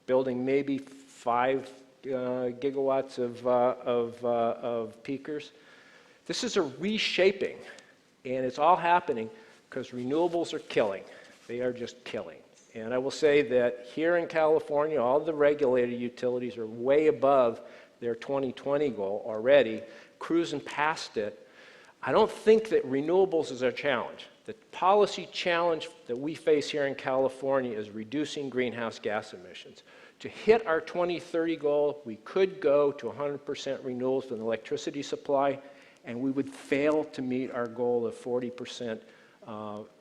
building maybe 5 gigawatts of peakers. This is a reshaping, and it's all happening because renewables are killing. They are just killing. And I will say that here in California, all the regulated utilities are way above their 2020 goal already, cruising past it. I don't think that renewables is our challenge. The policy challenge that we face here in California is reducing greenhouse gas emissions. To hit our 2030 goal, we could go to 100% renewables in electricity supply, and we would fail to meet our goal of 40%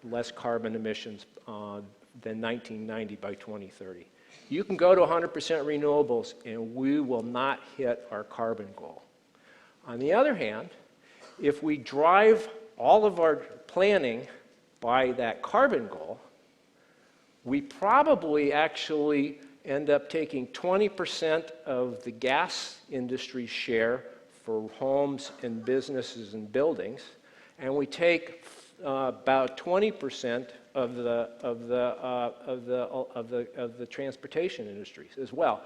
less carbon emissions than 1990 by 2030. You can go to 100% renewables, and we will not hit our carbon goal. On the other hand, if we drive all of our planning by that carbon goal, we probably actually end up taking 20% of the gas industry's share for homes and businesses and buildings, and we take about 20% of the transportation industries as well.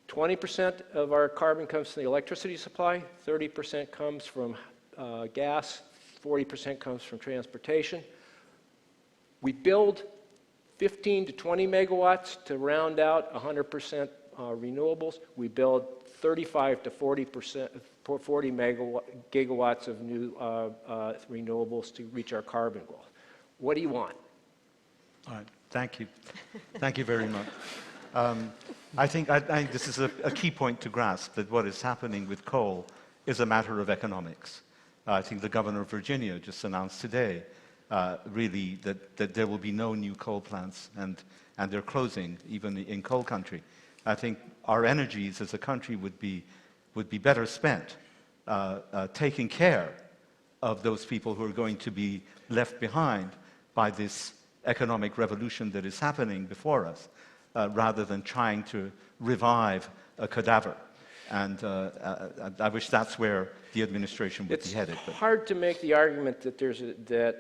20% of our carbon comes from the electricity supply, 30% comes from gas, 40% comes from transportation. We build 15 to 20 megawatts to round out 100% renewables. We build 35 to 40 gigawatts of new renewables to reach our carbon goal. What do you want? All right, thank you. Thank you very much. I think this is a key point to grasp, that what is happening with coal is a matter of economics. I think the governor of Virginia just announced today really that there will be no new coal plants, and they're closing even in coal country. I think our energies as a country would be better spent taking care of those people who are going to be left behind by this economic revolution that is happening before us, rather than trying to revive a cadaver. And I wish that's where the administration would be headed. It's hard to make the argument that that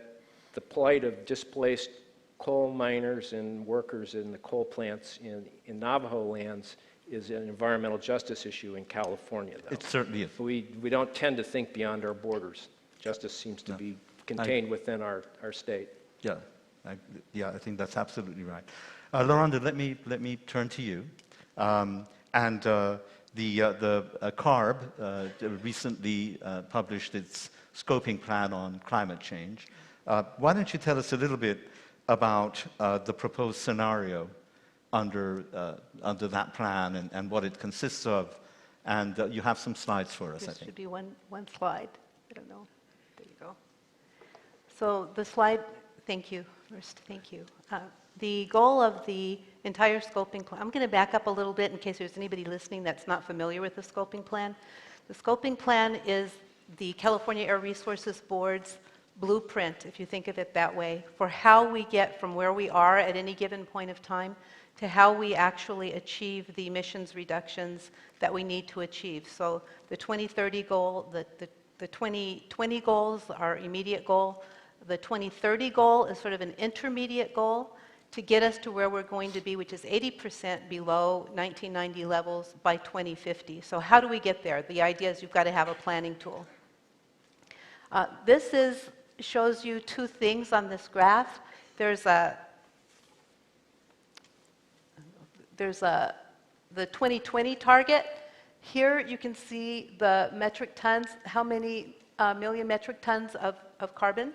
the plight of displaced coal miners and workers in the coal plants in Navajo lands is an environmental justice issue in California, though. It certainly is. We don't tend to think beyond our borders. Justice seems to be contained within our state. Yeah, I think that's absolutely right. Loranda, let me turn to you. And CARB recently published its scoping plan on climate change. Why don't you tell us a little bit about the proposed scenario under that plan and what it consists of? And you have some slides for us, I This think. should be one slide. I don't know. There you go. So the slide, thank you, first, thank you. The goal of the entire scoping plan, I'm going to back up a little bit in case there's anybody listening that's not familiar with the scoping plan. The scoping plan is the California Air Resources Board's blueprint, if you think of it that way, for how we get from where we are at any given point of time to how we actually achieve the emissions reductions that we need to achieve. So the 2030 goal, the 2020 goals are immediate goal. The 2030 goal is sort of an intermediate goal to get us to where we're going to be, which is 80% below 1990 levels by 2050. So how do we get there? The idea is you've got to have a planning tool. This shows you two things on this graph. There's the 2020 target. Here you can see the metric tons, how many million metric tons of carbon.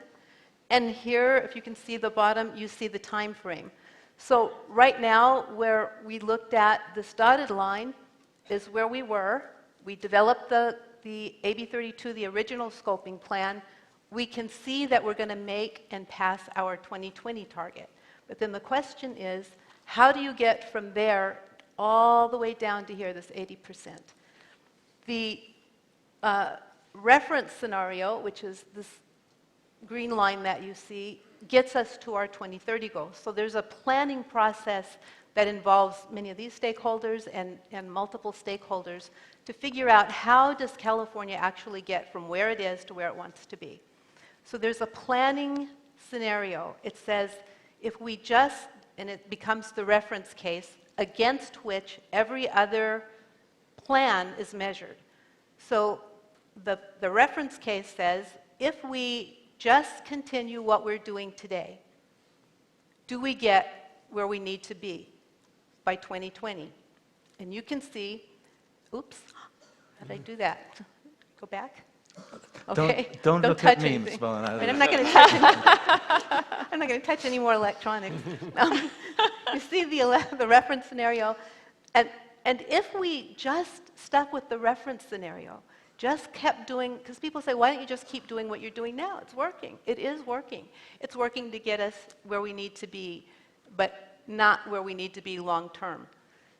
And here, if you can see the bottom, you see the time frame. So right now, where we looked at this dotted line is where we were. We developed the AB 32, the original scoping plan. We can see that we're going to make and pass our 2020 target. But then the question is, how do you get from there all the way down to here, this 80%? The reference scenario, which is this green line that you see, gets us to our 2030 goals. So there's a planning process that involves many of these stakeholders and multiple stakeholders to figure out how does California actually get from where it is to where it wants to be. So there's a planning scenario. It says if we just, and it becomes the reference case, against which every other plan is measured. So the reference case says if we just continue what we're doing today, do we get where we need to be by 2020? And you can see, oops, how did I do that? Go back? Okay. Don't look touch at me, anything. Ms. Bowen. I'm not going to touch any, I'm not going to touch any more electronics. You see the reference scenario, and if we just stuck with the reference scenario, just kept doing, because people say, why don't you just keep doing what you're doing now? It's working. It is working. It's working to get us where we need to be, but not where we need to be long term.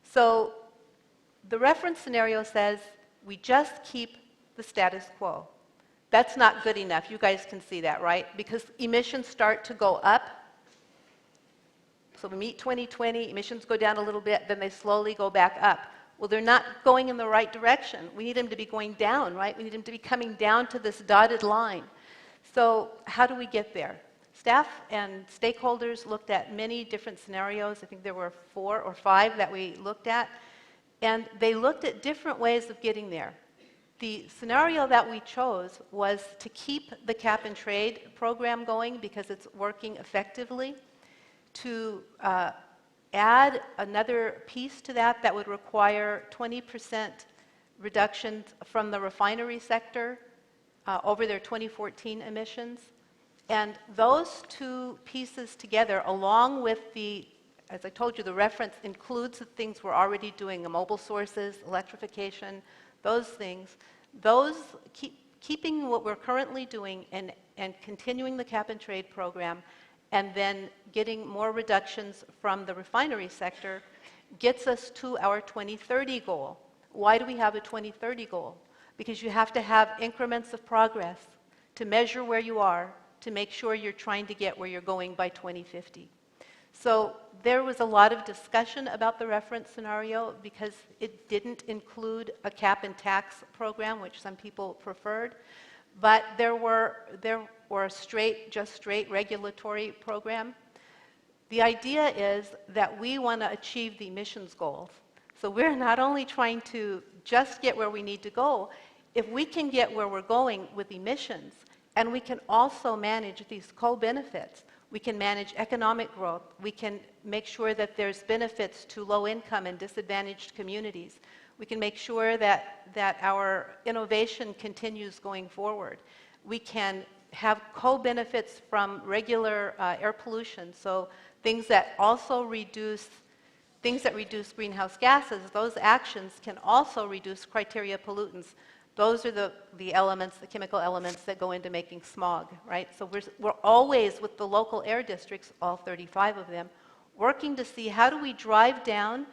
So the reference scenario says we just keep the status quo. That's not good enough. You guys can see that, right? Because emissions start to go up. So we meet 2020, emissions go down a little bit, then they slowly go back up. Well, they're not going in the right direction. We need them to be going down, right? We need them to be coming down to this dotted line. So how do we get there? Staff and stakeholders looked at many different scenarios. I think there were 4 or 5 that we looked at. And they looked at different ways of getting there. The scenario that we chose was to keep the cap and trade program going because it's working effectively, to add another piece to that would require 20% reductions from the refinery sector over their 2014 emissions. And those two pieces together, along with as I told you, the reference includes the things we're already doing, the mobile sources, electrification, those things. Those, keeping what we're currently doing and continuing the cap and trade program, and then getting more reductions from the refinery sector gets us to our 2030 goal. Why do we have a 2030 goal? Because you have to have increments of progress to measure where you are, to make sure you're trying to get where you're going by 2050. So there was a lot of discussion about the reference scenario because it didn't include a cap and tax program, which some people preferred, but there were a straight regulatory program. The idea is that we want to achieve the emissions goals. So we're not only trying to just get where we need to go, if we can get where we're going with emissions, and we can also manage these co-benefits, we can manage economic growth, we can make sure that there's benefits to low-income and disadvantaged communities, We can make sure that our innovation continues going forward. We can have co-benefits from regular air pollution, so things that also reduce greenhouse gases, those actions can also reduce criteria pollutants. Those are the elements, the chemical elements that go into making smog, right? So we're always, with the local air districts, all 35 of them, working to see how do we drive down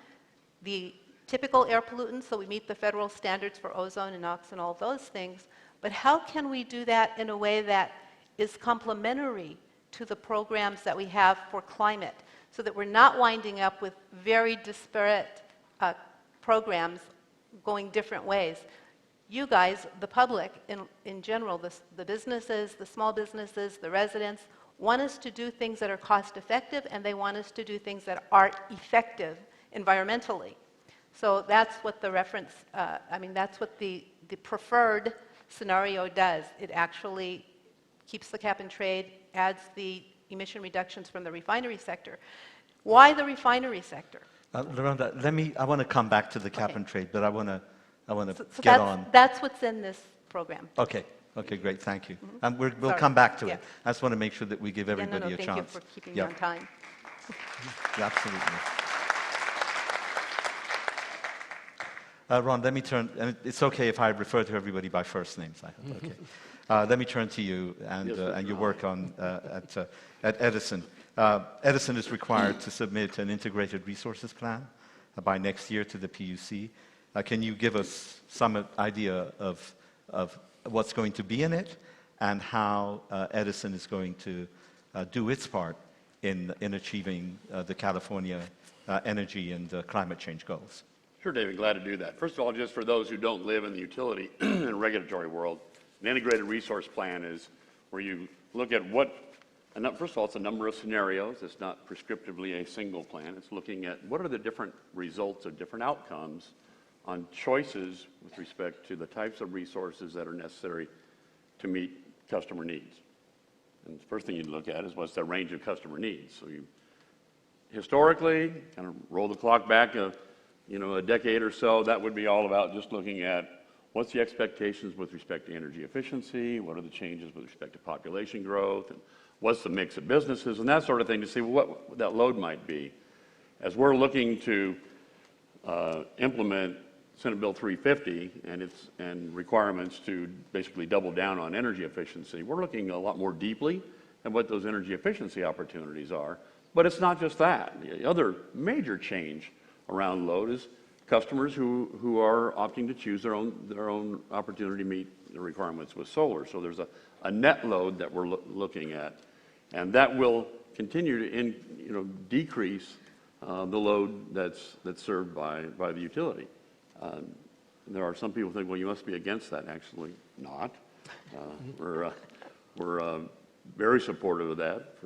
the typical air pollutants so we meet the federal standards for ozone and NOx and all those things, but how can we do that in a way that is complementary to the programs that we have for climate, so that we're not winding up with very disparate programs going different ways. You guys, the public in general, the businesses, the small businesses, the residents, want us to do things that are cost effective, and they want us to do things that are effective environmentally. So that's what the reference, that's what the preferred scenario does. It actually keeps the cap and trade, adds the emission reductions from the refinery sector. Why the refinery sector? Rhonda, I want to come back to the cap Okay. and trade, but I want to So get on. that's what's in this program. Okay, great, thank you. We'll Sorry. come back to Yeah. it. I just want to make sure that we give Yeah, no, everybody no, a thank you chance. for keeping me Yep. on time. Yeah, absolutely. Ron, let me turn, and it's okay if I refer to everybody by first names, I hope, okay. Let me turn to you and your work at Edison. Edison is required to submit an integrated resources plan by next year to the PUC. Can you give us some idea of what's going to be in it and how Edison is going to do its part in achieving the California energy and climate change goals? Sure, David, glad to do that. First of all, just for those who don't live in the utility and regulatory world, an integrated resource plan is where you look at first of all, it's a number of scenarios. It's not prescriptively a single plan. It's looking at what are the different results or different outcomes on choices with respect to the types of resources that are necessary to meet customer needs. And the first thing you look at is what's the range of customer needs. So you historically kind of roll the clock back a decade or so, that would be all about just looking at what's the expectations with respect to energy efficiency, what are the changes with respect to population growth, and what's the mix of businesses, and that sort of thing to see what that load might be. As we're looking to implement Senate Bill 350 and requirements to basically double down on energy efficiency, we're looking a lot more deeply at what those energy efficiency opportunities are. But it's not just that. The other major change around load is customers who are opting to choose their own opportunity to meet the requirements with solar. So there's a net load that we're looking at, and that will continue to decrease the load that's served by the utility. There are some people who think, well, you must be against that. Actually, not. We're very supportive of that.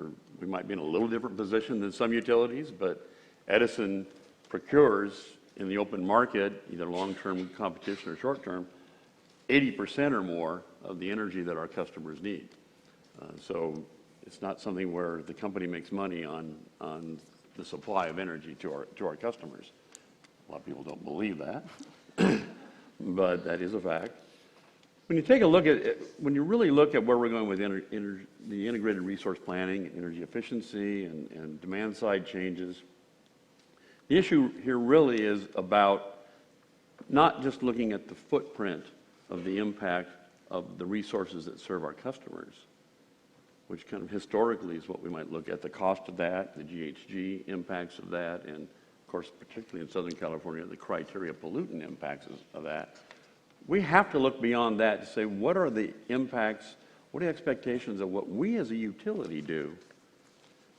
We might be in a little different position than some utilities, but Edison procures in the open market, either long-term competition or short-term, 80% or more of the energy that our customers need. So it's not something where the company makes money on the supply of energy to our customers. A lot of people don't believe that, but that is a fact. When you take a look at it, when you really look at where we're going with the integrated resource planning, energy efficiency, and demand-side changes, the issue here really is about not just looking at the footprint of the impact of the resources that serve our customers, which kind of historically is what we might look at, the cost of that, the GHG impacts of that, and of course, particularly in Southern California, the criteria pollutant impacts of that. We have to look beyond that to say, what are the impacts, what are the expectations of what we as a utility do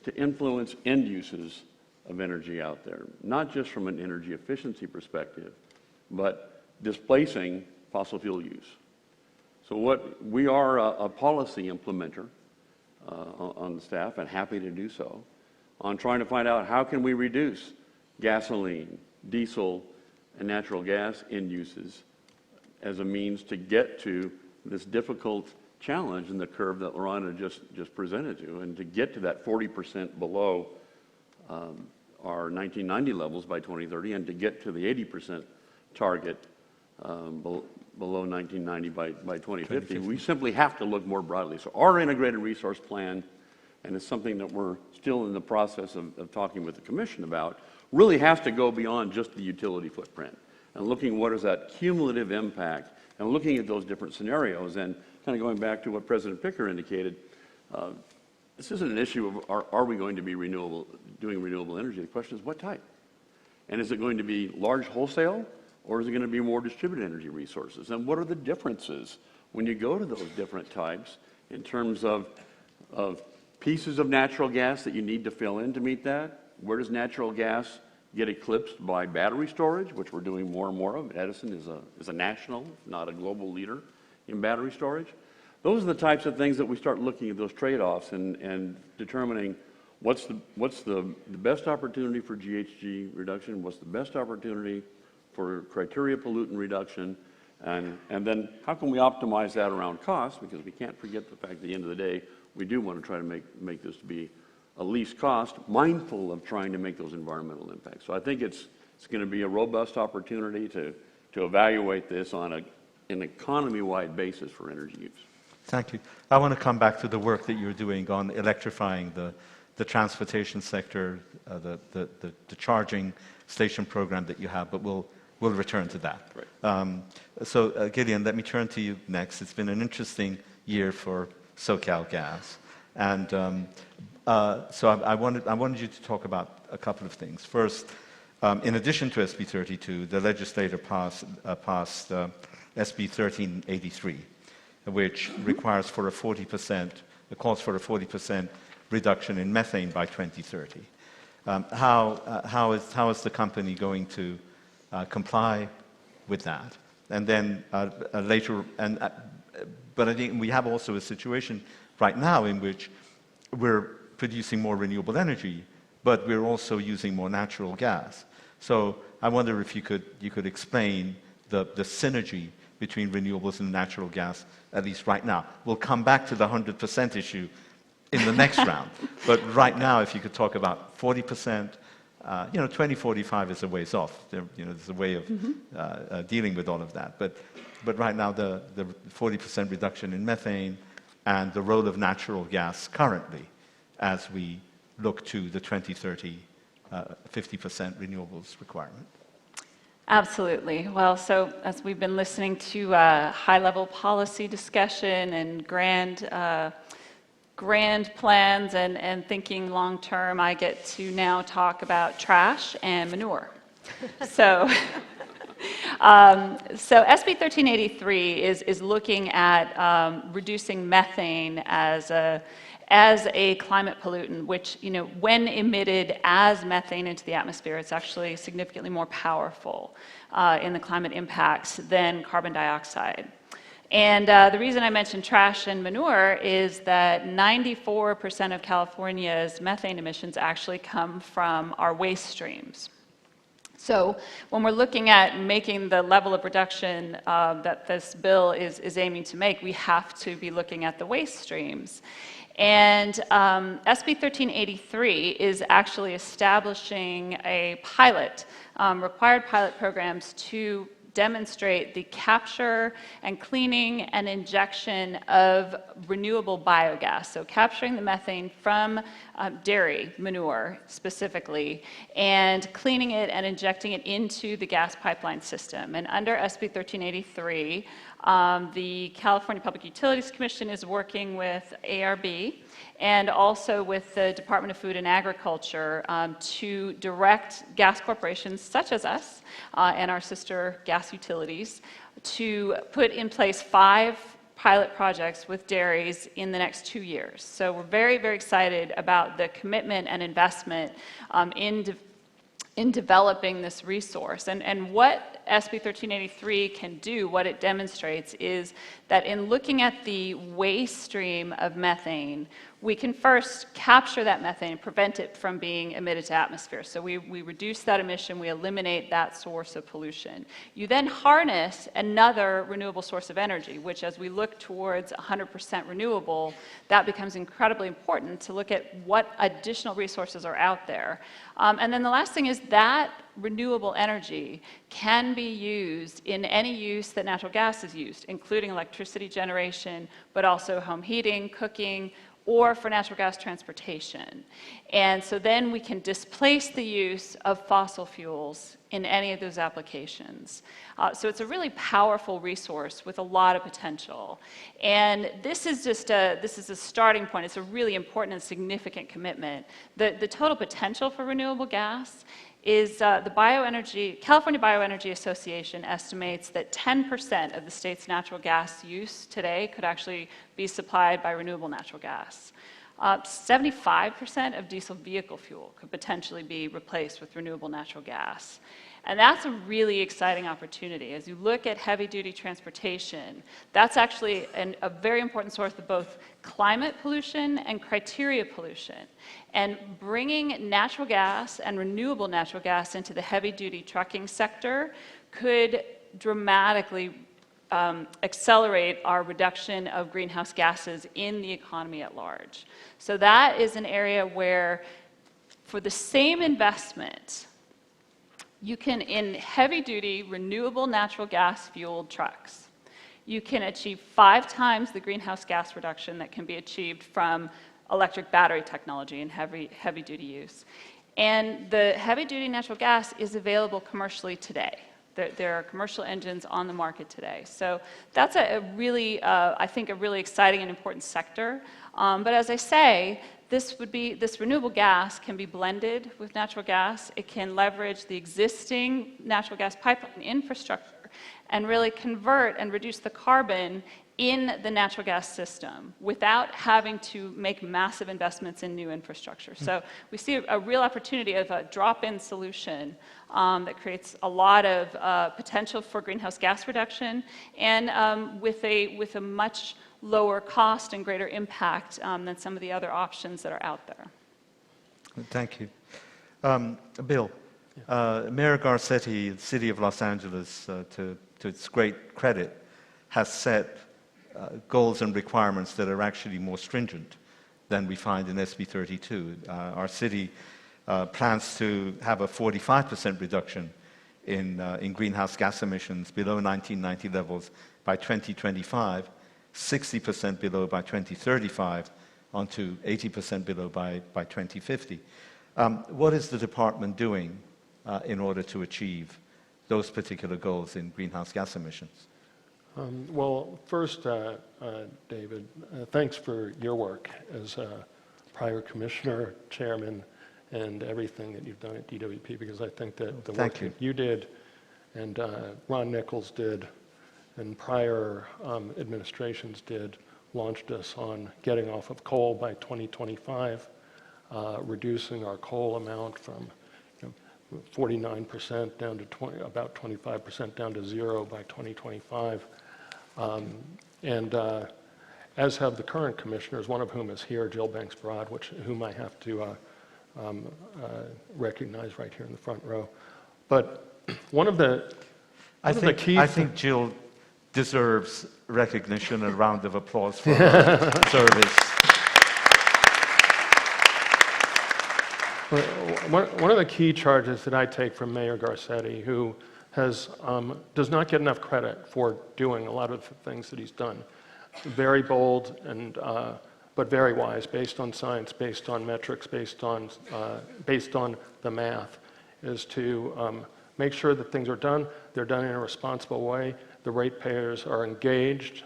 to influence end uses of energy out there, not just from an energy efficiency perspective, but displacing fossil fuel use. So we are a policy implementer on the staff, and happy to do so, on trying to find out how can we reduce gasoline, diesel, and natural gas end uses as a means to get to this difficult challenge in the curve that Lorana just presented to, and to get to that 40% below our 1990 levels by 2030, and to get to the 80% target below 1990 by 2050. We simply have to look more broadly. So our integrated resource plan, and it's something that we're still in the process of talking with the Commission about, really has to go beyond just the utility footprint and looking what is that cumulative impact and looking at those different scenarios. And kind of going back to what President Picker indicated, this isn't an issue of are we going to be doing renewable energy? The question is what type? And is it going to be large wholesale, or is it going to be more distributed energy resources? And what are the differences when you go to those different types in terms of pieces of natural gas that you need to fill in to meet that? Where does natural gas get eclipsed by battery storage, which we're doing more and more of? Edison is a national, not a global leader in battery storage. Those are the types of things that we start looking at those trade-offs and determining what's the best opportunity for GHG reduction, what's the best opportunity for criteria pollutant reduction, and then how can we optimize that around cost, because we can't forget the fact at the end of the day, we do want to try to make this to be a least cost, mindful of trying to make those environmental impacts. So I think it's going to be a robust opportunity to evaluate this on an economy-wide basis for energy use. Thank you. I want to come back to the work that you're doing on electrifying the transportation sector, the charging station program that you have, but we'll return to that. Right. So Gideon, let me turn to you next. It's been an interesting year for SoCalGas, and so I wanted you to talk about a couple of things. First, in addition to SB 32, the legislature passed SB 1383, which requires for a 40%, it calls for a 40% reduction in methane by 2030. How is the company going to comply with that? And then later, but I think we have also a situation right now in which we're producing more renewable energy, but we're also using more natural gas. So I wonder if you could explain the synergy between renewables and natural gas, at least right now. We'll come back to the 100% issue in the next round. But right now, if you could talk about 40%, 2045 is a ways off. There's a way of dealing with all of that. But right now, the 40% reduction in methane and the role of natural gas currently as we look to the 2030 50% renewables requirement. Absolutely. Well, so as we've been listening to high-level policy discussion and grand plans and thinking long-term, I get to now talk about trash and manure. So SB 1383 is looking at reducing methane as a climate pollutant, which, when emitted as methane into the atmosphere, it's actually significantly more powerful in the climate impacts than carbon dioxide. And the reason I mentioned trash and manure is that 94% of California's methane emissions actually come from our waste streams. So when we're looking at making the level of reduction that this bill is aiming to make, we have to be looking at the waste streams. And SB 1383 is actually establishing a pilot, required pilot programs to demonstrate the capture and cleaning and injection of renewable biogas, so capturing the methane from dairy manure specifically, and cleaning it and injecting it into the gas pipeline system. And under SB 1383, the California Public Utilities Commission is working with ARB and also with the Department of Food and Agriculture to direct gas corporations such as us and our sister gas utilities to put in place 5 pilot projects with dairies in the next 2 years. So we're very, very excited about the commitment and investment in developing this resource. And what SB 1383 can do, what it demonstrates, is that in looking at the waste stream of methane, we can first capture that methane and prevent it from being emitted to atmosphere. So we reduce that emission, we eliminate that source of pollution. You then harness another renewable source of energy, which as we look towards 100% renewable, that becomes incredibly important to look at what additional resources are out there. And then the last thing is that renewable energy can be used in any use that natural gas is used, including electricity generation, but also home heating, cooking, or for natural gas transportation. And so then we can displace the use of fossil fuels in any of those applications. So it's a really powerful resource with a lot of potential. And this is a starting point. It's a really important and significant commitment. The total potential for renewable gas is California Bioenergy Association estimates that 10% of the state's natural gas use today could actually be supplied by renewable natural gas. 75% of diesel vehicle fuel could potentially be replaced with renewable natural gas. And that's a really exciting opportunity. As you look at heavy-duty transportation, that's actually a very important source of both climate pollution and criteria pollution. And bringing natural gas and renewable natural gas into the heavy-duty trucking sector could dramatically accelerate our reduction of greenhouse gases in the economy at large. So that is an area where, for the same investment, you can, in heavy-duty renewable natural gas fueled trucks, you can achieve 5 times the greenhouse gas reduction that can be achieved from electric battery technology in heavy-duty use. And the heavy-duty natural gas is available commercially today. There are commercial engines on the market today. So that's a really, I think, a really exciting and important sector. But as I say, this renewable gas can be blended with natural gas. It can leverage the existing natural gas pipeline infrastructure and really convert and reduce the carbon in the natural gas system without having to make massive investments in new infrastructure. So we see a real opportunity of a drop-in solution that creates a lot of potential for greenhouse gas reduction and with a much lower cost and greater impact than some of the other options that are out there. Thank you. Bill, Mayor Garcetti, the City of Los Angeles, to its great credit, has set goals and requirements that are actually more stringent than we find in SB 32. Our city plans to have a 45% reduction in greenhouse gas emissions below 1990 levels by 2025, 60% below by 2035, onto 80% below by 2050. What is the department doing in order to achieve those particular goals in greenhouse gas emissions? Well, first, David, thanks for your work as a prior commissioner, chairman, and everything that you've done at DWP, because I think that the work that you did and Ron Nichols did and prior administrations did launched us on getting off of coal by 2025, reducing our coal amount from 49% down to about 25% down to 0 by 2025. As have the current commissioners, one of whom is here, Jill Banks-Broad, whom I have to recognize right here in the front row. But one of the key... I think Jill deserves recognition and a round of applause for her service. One of the key charges that I take from Mayor Garcetti, who does not get enough credit for doing a lot of the things that he's done. Very bold but very wise, based on science, based on metrics, based on the math, is to make sure that things are done. They're done in a responsible way. The ratepayers are engaged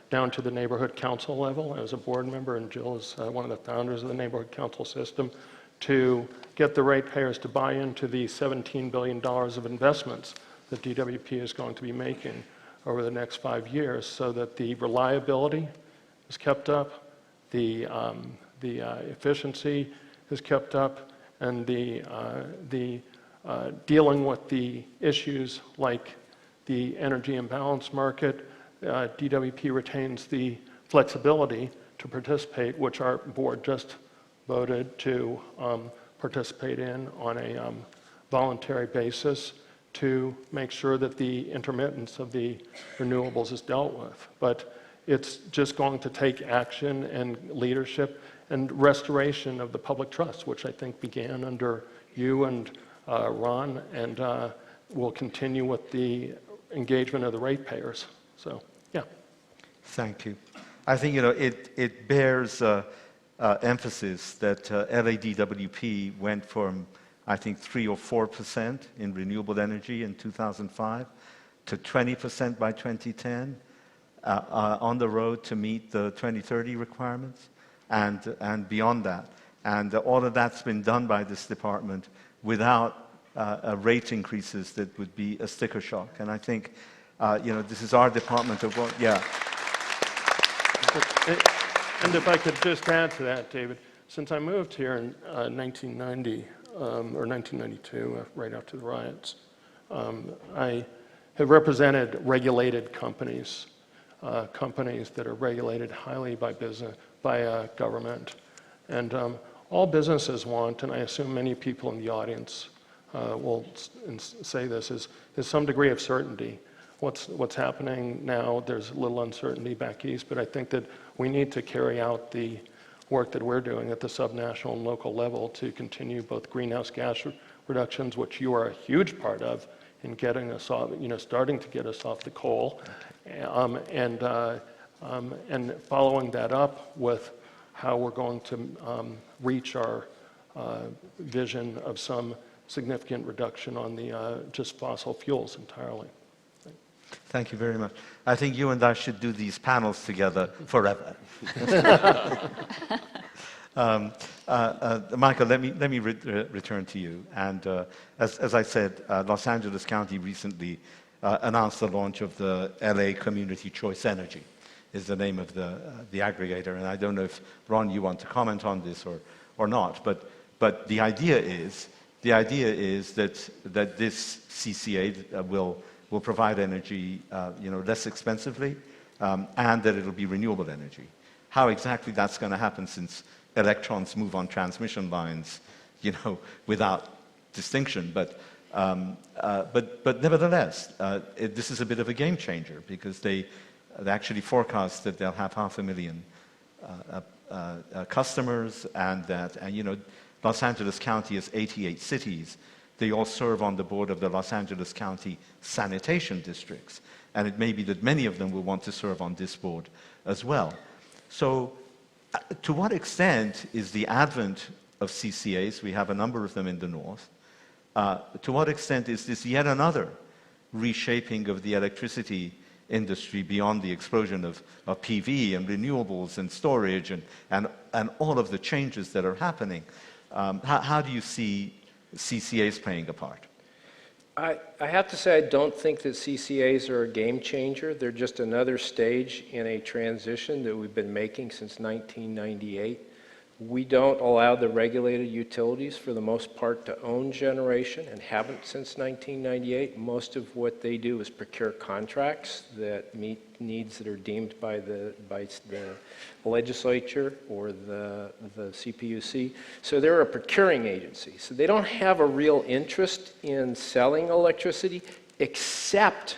down to the neighborhood council level as a board member, and Jill is one of the founders of the neighborhood council system, to get the ratepayers to buy into the $17 billion of investments that DWP is going to be making over the next 5 years, so that the reliability is kept up, the efficiency is kept up, and the dealing with the issues like the energy imbalance market, DWP retains the flexibility to participate, which our board just voted to participate in on a voluntary basis, to make sure that the intermittence of the renewables is dealt with. But it's just going to take action and leadership and restoration of the public trust, which I think began under you and Ron, and we'll continue with the engagement of the ratepayers. So, yeah. Thank you. I think, it bears emphasis that LADWP went from, I think, 3 or 4% in renewable energy in 2005 to 20% by 2010, on the road to meet the 2030 requirements and beyond that. And all of that's been done by this department without rate increases that would be a sticker shock. And I think, this is our department of work. Yeah. And if I could just add to that, David, since I moved here in 1990 or 1992, right after the riots, I have represented regulated companies, companies that are regulated highly by government, and all businesses want, and I assume many people in the audience will say this, is some degree of certainty. What's happening now, there's a little uncertainty back east, but I think that we need to carry out the work that we're doing at the subnational and local level to continue both greenhouse gas reductions, which you are a huge part of in getting us off, starting to get us off the coal, and following that up with how we're going to reach our vision of some significant reduction on the just fossil fuels entirely. Thank you very much. I think you and I should do these panels together forever. Michael, let me return to you. And as I said, Los Angeles County recently announced the launch of the LA Community Choice Energy, is the name of the aggregator. And I don't know if, Ron, you want to comment on this or not. But the idea is that this CCA will provide energy, less expensively, and that it'll be renewable energy. How exactly that's going to happen, since electrons move on transmission lines, without distinction. But nevertheless, this is a bit of a game changer, because they actually forecast that they'll have 500,000 customers, and Los Angeles County has 88 cities. They all serve on the board of the Los Angeles County sanitation districts, and it may be that many of them will want to serve on this board as well. So to what extent is the advent of CCAs, we have a number of them in the north, to what extent is this yet another reshaping of the electricity industry beyond the explosion of PV and renewables and storage and all of the changes that are happening? How do you see CCAs playing a part? I have to say, I don't think that CCAs are a game changer. They're just another stage in a transition that we've been making since 1998. We don't allow the regulated utilities, for the most part, to own generation, and haven't since 1998. Most of what they do is procure contracts that meet needs that are deemed by the legislature or the CPUC. So they're a procuring agency. So they don't have a real interest in selling electricity, except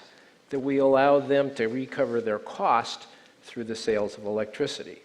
that we allow them to recover their cost through the sales of electricity.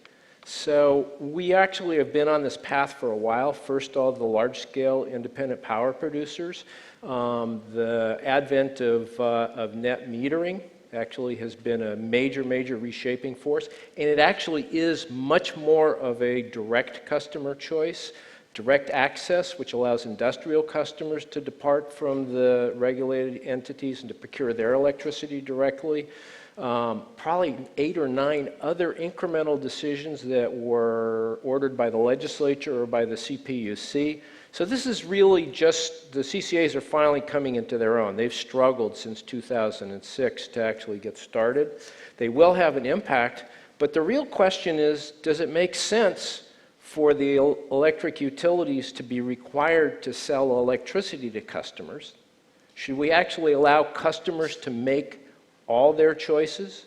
So we actually have been on this path for a while. First, all the large-scale independent power producers. The advent of net metering actually has been a major reshaping force, and it actually is much more of a direct customer choice, direct access, which allows industrial customers to depart from the regulated entities and to procure their electricity directly. Probably 8 or 9 other incremental decisions that were ordered by the legislature or by the CPUC. So this is really just, the CCAs are finally coming into their own. They've struggled since 2006 to actually get started. They will have an impact, but the real question is, does it make sense for the electric utilities to be required to sell electricity to customers? Should we actually allow customers to make all their choices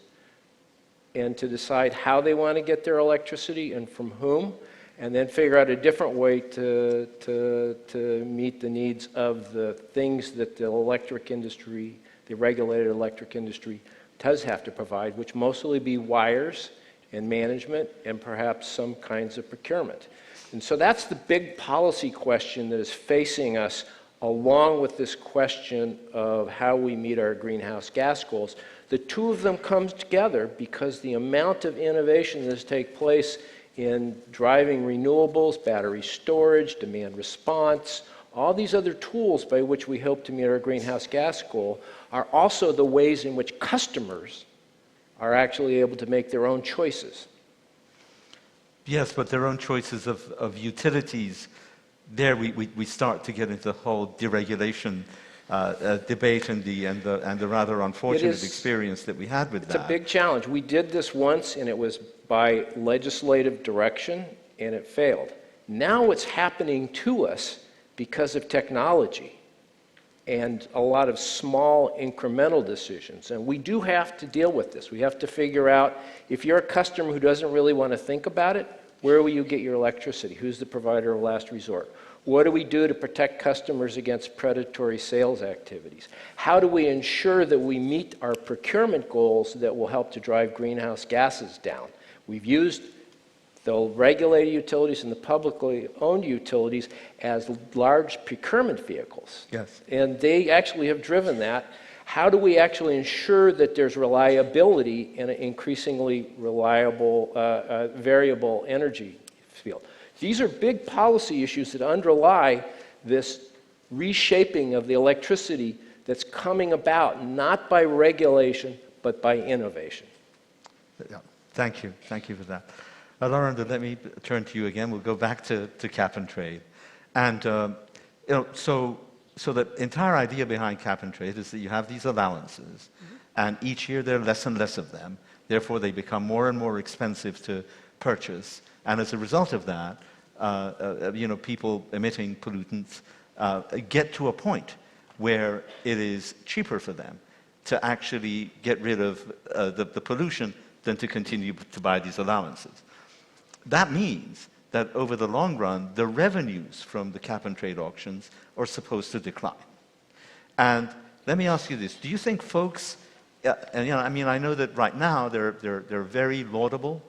and to decide how they want to get their electricity and from whom, and then figure out a different way to meet the needs of the things that the electric industry, the regulated electric industry, does have to provide, which mostly be wires and management and perhaps some kinds of procurement. And so that's the big policy question that is facing us along with this question of how we meet our greenhouse gas goals. The two of them come together because the amount of innovation that has taken place in driving renewables, battery storage, demand response, all these other tools by which we hope to meet our greenhouse gas goal are also the ways in which customers are actually able to make their own choices. Yes, but their own choices of utilities, there we start to get into the whole deregulation debate and the rather unfortunate experience that we had with that. It's a big challenge. We did this once, and it was by legislative direction, and it failed. Now it's happening to us because of technology and a lot of small incremental decisions. And we do have to deal with this. We have to figure out, if you're a customer who doesn't really want to think about it, where will you get your electricity? Who's the provider of last resort? What do we do to protect customers against predatory sales activities? How do we ensure that we meet our procurement goals that will help to drive greenhouse gases down? We've used the regulated utilities and the publicly owned utilities as large procurement vehicles. Yes. And they actually have driven that. How do we actually ensure that there's reliability in an increasingly reliable, variable energy field? These are big policy issues that underlie this reshaping of the electricity that's coming about, not by regulation, but by innovation. Yeah. Thank you. Thank you for that. Lauren, let me turn to you again. We'll go back to cap and trade. And, so the entire idea behind cap and trade is that you have these allowances, and each year there are less and less of them. Therefore, they become more and more expensive to purchase. And as a result of that, people emitting pollutants get to a point where it is cheaper for them to actually get rid of the pollution than to continue to buy these allowances. That means that over the long run, the revenues from the cap and trade auctions are supposed to decline. And let me ask you this. Do you think folks, I know that right now there are very laudable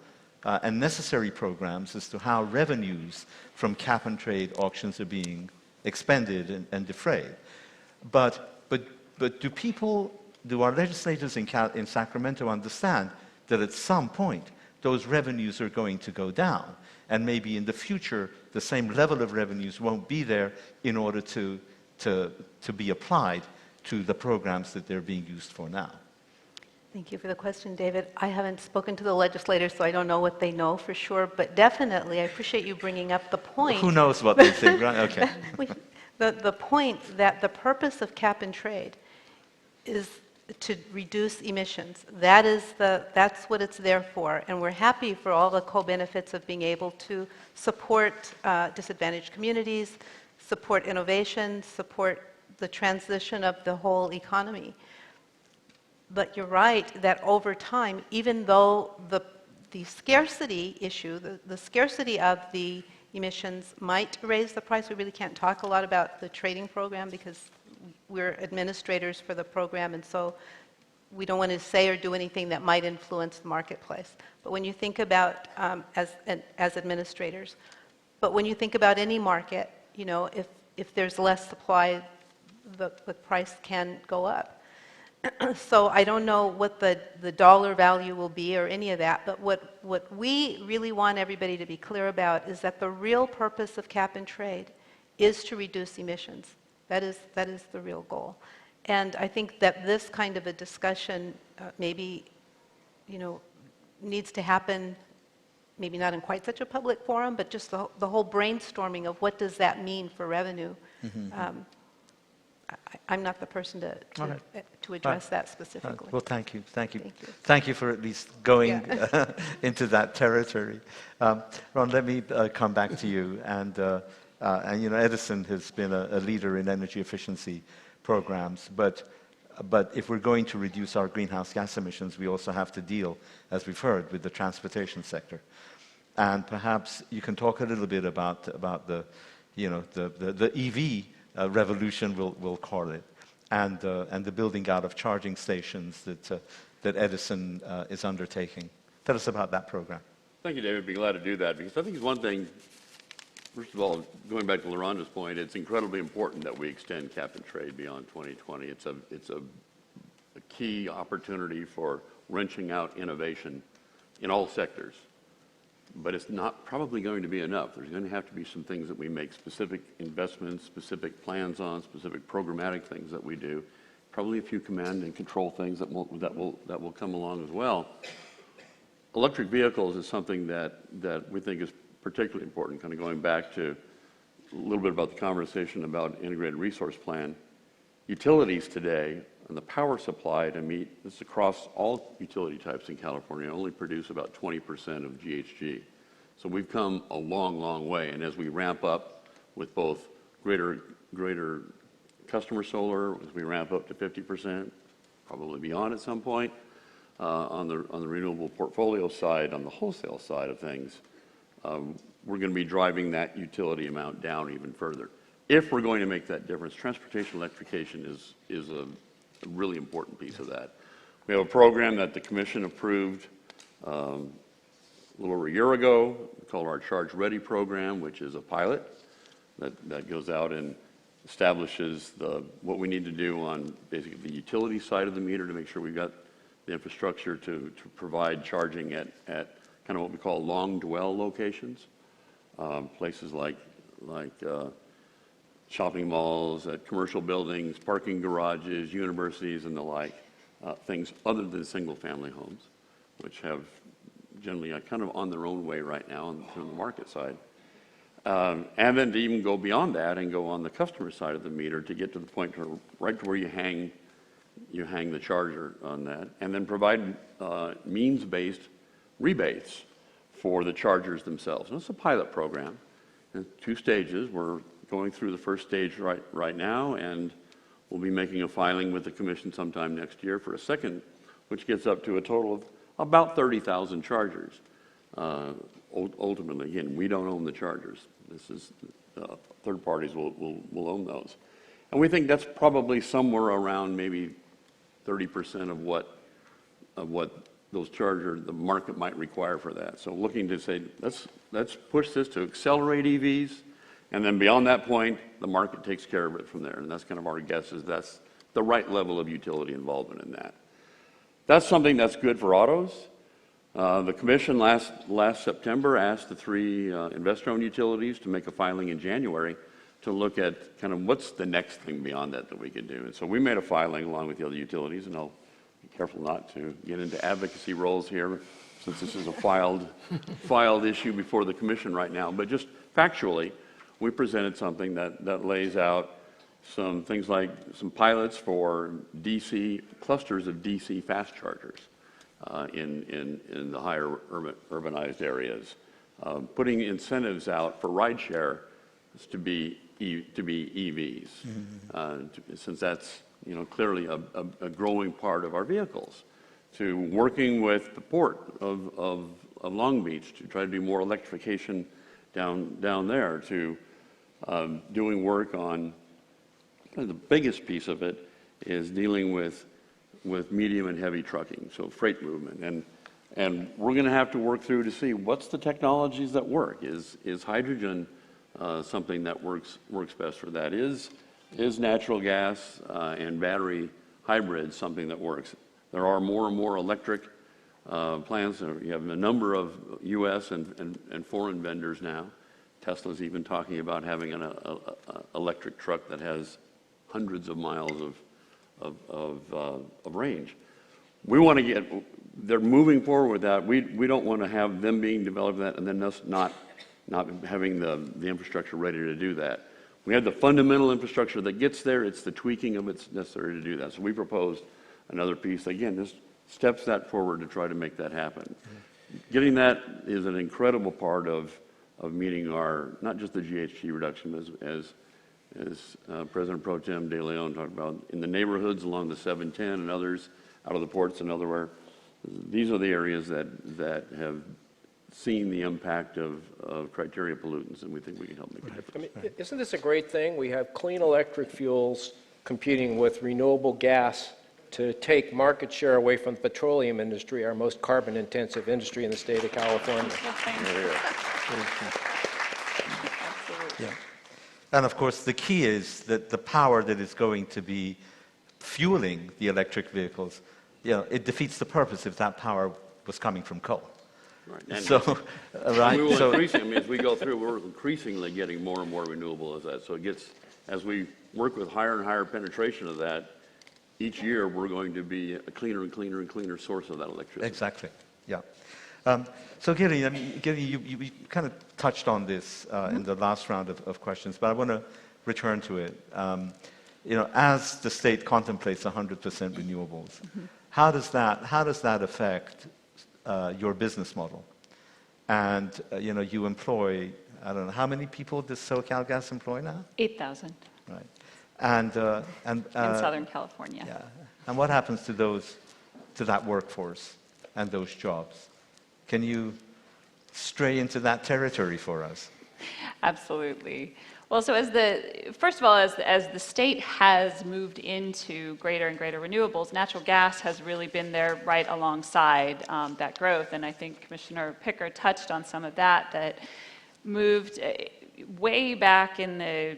and necessary programs as to how revenues from cap and trade auctions are being expended and defrayed. But do our legislators in Sacramento understand that at some point those revenues are going to go down, and maybe in the future the same level of revenues won't be there in order to be applied to the programs that they're being used for now? Thank you for the question, David. I haven't spoken to the legislators, so I don't know what they know for sure, but definitely I appreciate you bringing up the point. Who knows what they think, right? Okay. The point that the purpose of cap and trade is to reduce emissions. That's what it's there for, and we're happy for all the co-benefits of being able to support disadvantaged communities, support innovation, support the transition of the whole economy. But you're right that over time, even though the scarcity issue, the scarcity of the emissions might raise the price, we really can't talk a lot about the trading program because we're administrators for the program, and so we don't want to say or do anything that might influence the marketplace. But when you think about, as administrators, but when you think about any market, if there's less supply, the price can go up. So I don't know what the dollar value will be or any of that, but what we really want everybody to be clear about is that the real purpose of cap and trade is to reduce emissions. That is the real goal. And I think that this kind of a discussion maybe, needs to happen, maybe not in quite such a public forum, but just the whole brainstorming of what does that mean for revenue. I'm not the person to address that specifically. Well, thank you. Thank you for at least going into that territory. Ron, let me come back to you. And Edison has been a leader in energy efficiency programs, but if we're going to reduce our greenhouse gas emissions, we also have to deal, as we've heard, with the transportation sector. And perhaps you can talk a little bit about the EV revolution, we'll call it, and the building out of charging stations that Edison is undertaking. Tell us about that program. Thank you, David. I'd be glad to do that, because I think it's one thing First of all, going back to LaRhonda's point, it's incredibly important that we extend cap and trade beyond 2020. It's a key opportunity for wrenching out innovation in all sectors. But it's not probably going to be enough. There's going to have to be some things that we make specific investments, specific plans on, specific programmatic things that we do. Probably a few command and control things that will come along as well. Electric vehicles is something that we think is particularly important, kind of going back to a little bit about the conversation about integrated resource plan. Utilities today and the power supply to meet this across all utility types in California only produce about 20% of GHG. So we've come a long, long way. And as we ramp up with both greater customer solar, as we ramp up to 50%, probably beyond at some point, on the renewable portfolio side, on the wholesale side of things, we're going to be driving that utility amount down even further. If we're going to make that difference, transportation electrification is a really important piece of that. We have a program that the Commission approved a little over a year ago called our Charge Ready program, which is a pilot that goes out and establishes what we need to do on basically the utility side of the meter to make sure we've got the infrastructure to provide charging at kind of what we call long dwell locations, places like shopping malls, at commercial buildings, parking garages, universities, and the like, things other than single-family homes, which have generally kind of on their own way right now on the market side. And then to even go beyond that and go on the customer side of the meter to get to the point right to where you hang the charger on that, and then provide means-based rebates for the chargers themselves. And it's a pilot program in 2 stages. We're going through the first stage right now, and we'll be making a filing with the Commission sometime next year for a second, which gets up to a total of about 30,000 chargers. Ultimately, again, we don't own the chargers. This is third parties will own those. And we think that's probably somewhere around maybe 30% of what those chargers, the market might require for that. So looking to say, let's push this to accelerate EVs, and then beyond that point, the market takes care of it from there. And that's kind of our guess is that's the right level of utility involvement in that. That's something that's good for autos. The Commission last September asked the 3 investor-owned utilities to make a filing in January to look at kind of what's the next thing beyond that we could do. And so we made a filing along with the other utilities, and I'll be careful not to get into advocacy roles here since this is a filed issue before the Commission right now. But just factually, we presented something that lays out some things like some pilots for DC clusters of DC fast chargers in the higher urbanized areas, putting incentives out for rideshare to be EVs, since that's clearly a growing part of our vehicles, to working with the port of Long Beach to try to do more electrification down there, to doing work on the biggest piece of it is dealing with medium and heavy trucking, so freight movement. And we're going to have to work through to see what's the technologies that work. Is hydrogen something that works best for that? Is natural gas and battery hybrids something that works? There are more and more electric plants. You have a number of U.S. and foreign vendors now. Tesla's even talking about having an electric truck that has hundreds of miles of range. We want to they're moving forward with that. We don't want to have them being developed that and then us not having the infrastructure ready to do that. We have the fundamental infrastructure that gets there. It's the tweaking of it's necessary to do that. So we proposed another piece. Again, this steps that forward to try to make that happen. Getting that is an incredible part of meeting our, not just the GHG reduction, as President Pro Tem De Leon talked about, in the neighborhoods along the 710 and others, out of the ports and elsewhere. These are the areas that have seen the impact of criteria pollutants, and we think we can help make a difference. I mean, isn't this a great thing? We have clean electric fuels competing with renewable gas to take market share away from the petroleum industry, our most carbon-intensive industry in the state of California. Absolutely. Yeah. And of course, the key is that the power that is going to be fueling the electric vehicles, it defeats the purpose if that power was coming from coal. Right. And So, right? we will So, as we go through, we're increasingly getting more and more renewable as that. So it gets, as we work with higher and higher penetration of that, each year we're going to be a cleaner and cleaner and cleaner source of that electricity. exactly, yeah. So Gilly, you kind of touched on this in the last round of questions, but I want to return to it. As the state contemplates 100% renewables, how does that affect your business model? And you employ, I don't know, how many people does SoCalGas employ now? 8,000 Right. And in Southern California. yeah. And what happens to that workforce and those jobs? Can you stray into that territory for us? Absolutely. Well, so first of all, as the state has moved into greater and greater renewables, natural gas has really been there right alongside that growth. And I think Commissioner Picker touched on some of that moved way back in the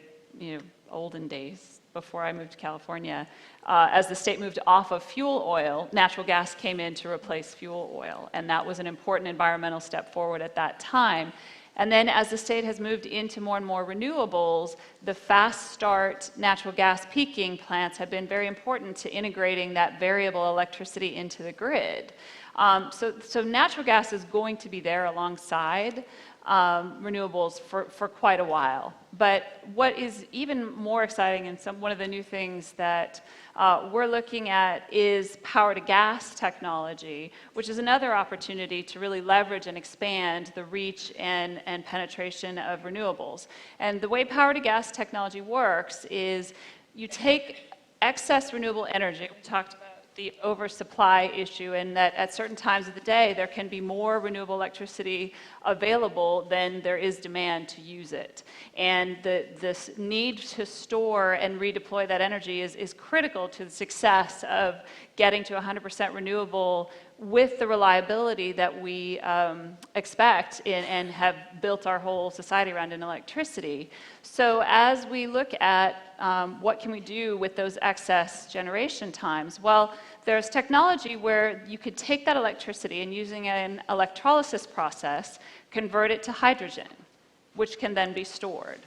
olden days, before I moved to California. As the state moved off of fuel oil, natural gas came in to replace fuel oil. And that was an important environmental step forward at that time. And then as the state has moved into more and more renewables, the fast start natural gas peaking plants have been very important to integrating that variable electricity into the grid. So natural gas is going to be there alongside renewables for quite a while. But what is even more exciting, and one of the new things that we're looking at, is power to gas technology, which is another opportunity to really leverage and expand the reach and penetration of renewables. And the way power to gas technology works is you take excess renewable energy. We talked about the oversupply issue, and that at certain times of the day there can be more renewable electricity available than there is demand to use it. And this need to store and redeploy that energy is critical to the success of getting to 100% renewable with the reliability that we expect and have built our whole society around in electricity. So as we look at what can we do with those excess generation times, well, there's technology where you could take that electricity and, using an electrolysis process, convert it to hydrogen, which can then be stored.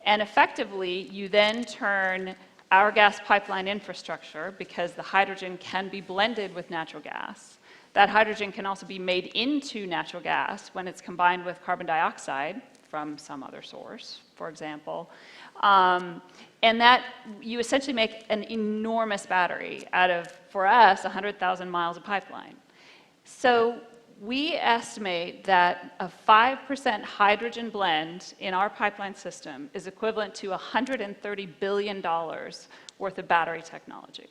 And effectively, you then turn our gas pipeline infrastructure, because the hydrogen can be blended with natural gas. That hydrogen can also be made into natural gas when it's combined with carbon dioxide from some other source, for example. And that you essentially make an enormous battery out of, for us, 100,000 miles of pipeline. So we estimate that a 5% hydrogen blend in our pipeline system is equivalent to $130 billion worth of battery technology.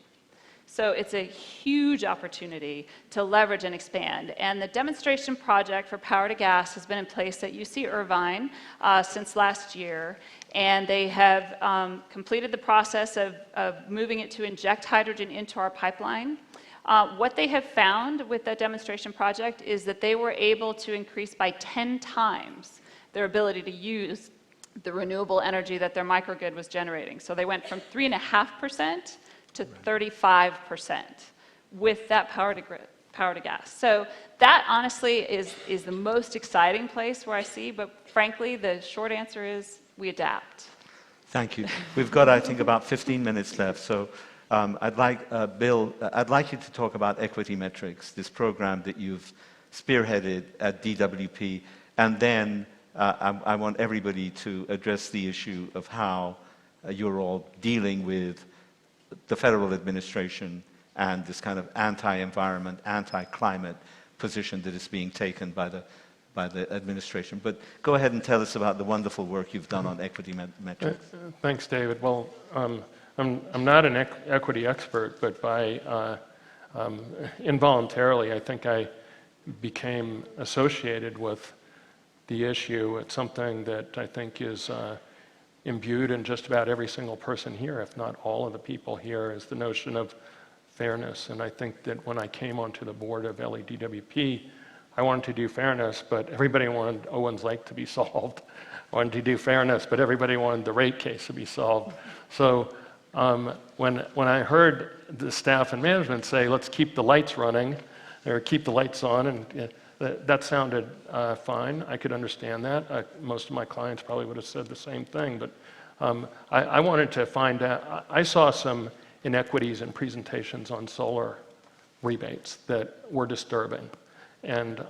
So it's a huge opportunity to leverage and expand. And the demonstration project for power to gas has been in place at UC Irvine since last year. And they have completed the process of moving it to inject hydrogen into our pipeline. What they have found with that demonstration project is that they were able to increase by 10 times their ability to use the renewable energy that their microgrid was generating. So they went from 3.5% to 35% with that power to gas. So that honestly is the most exciting place where I see, but frankly, the short answer is we adapt. Thank you. We've got, I think, about 15 minutes left. So I'd like, Bill, I'd like you to talk about Equity Metrics, this program that you've spearheaded at DWP. And then I want everybody to address the issue of how you're all dealing with the federal administration and this kind of anti-environment, anti-climate position that is being taken by the administration. But go ahead and tell us about the wonderful work you've done on Equity Metrics. Thanks, David. Well, I'm not an equity expert, but by involuntarily, I think I became associated with the issue. It's something that I think is imbued in just about every single person here, if not all of the people here, is the notion of fairness. And I think that when I came onto the board of LEDWP, I wanted to do fairness, but everybody wanted Owens Lake to be solved. I wanted to do fairness, but everybody wanted the rate case to be solved. So when I heard the staff and management say, let's keep the lights running, or keep the lights on, and that sounded fine. I could understand that. Most of my clients probably would have said the same thing, but I wanted to find out. I saw some inequities in presentations on solar rebates that were disturbing. And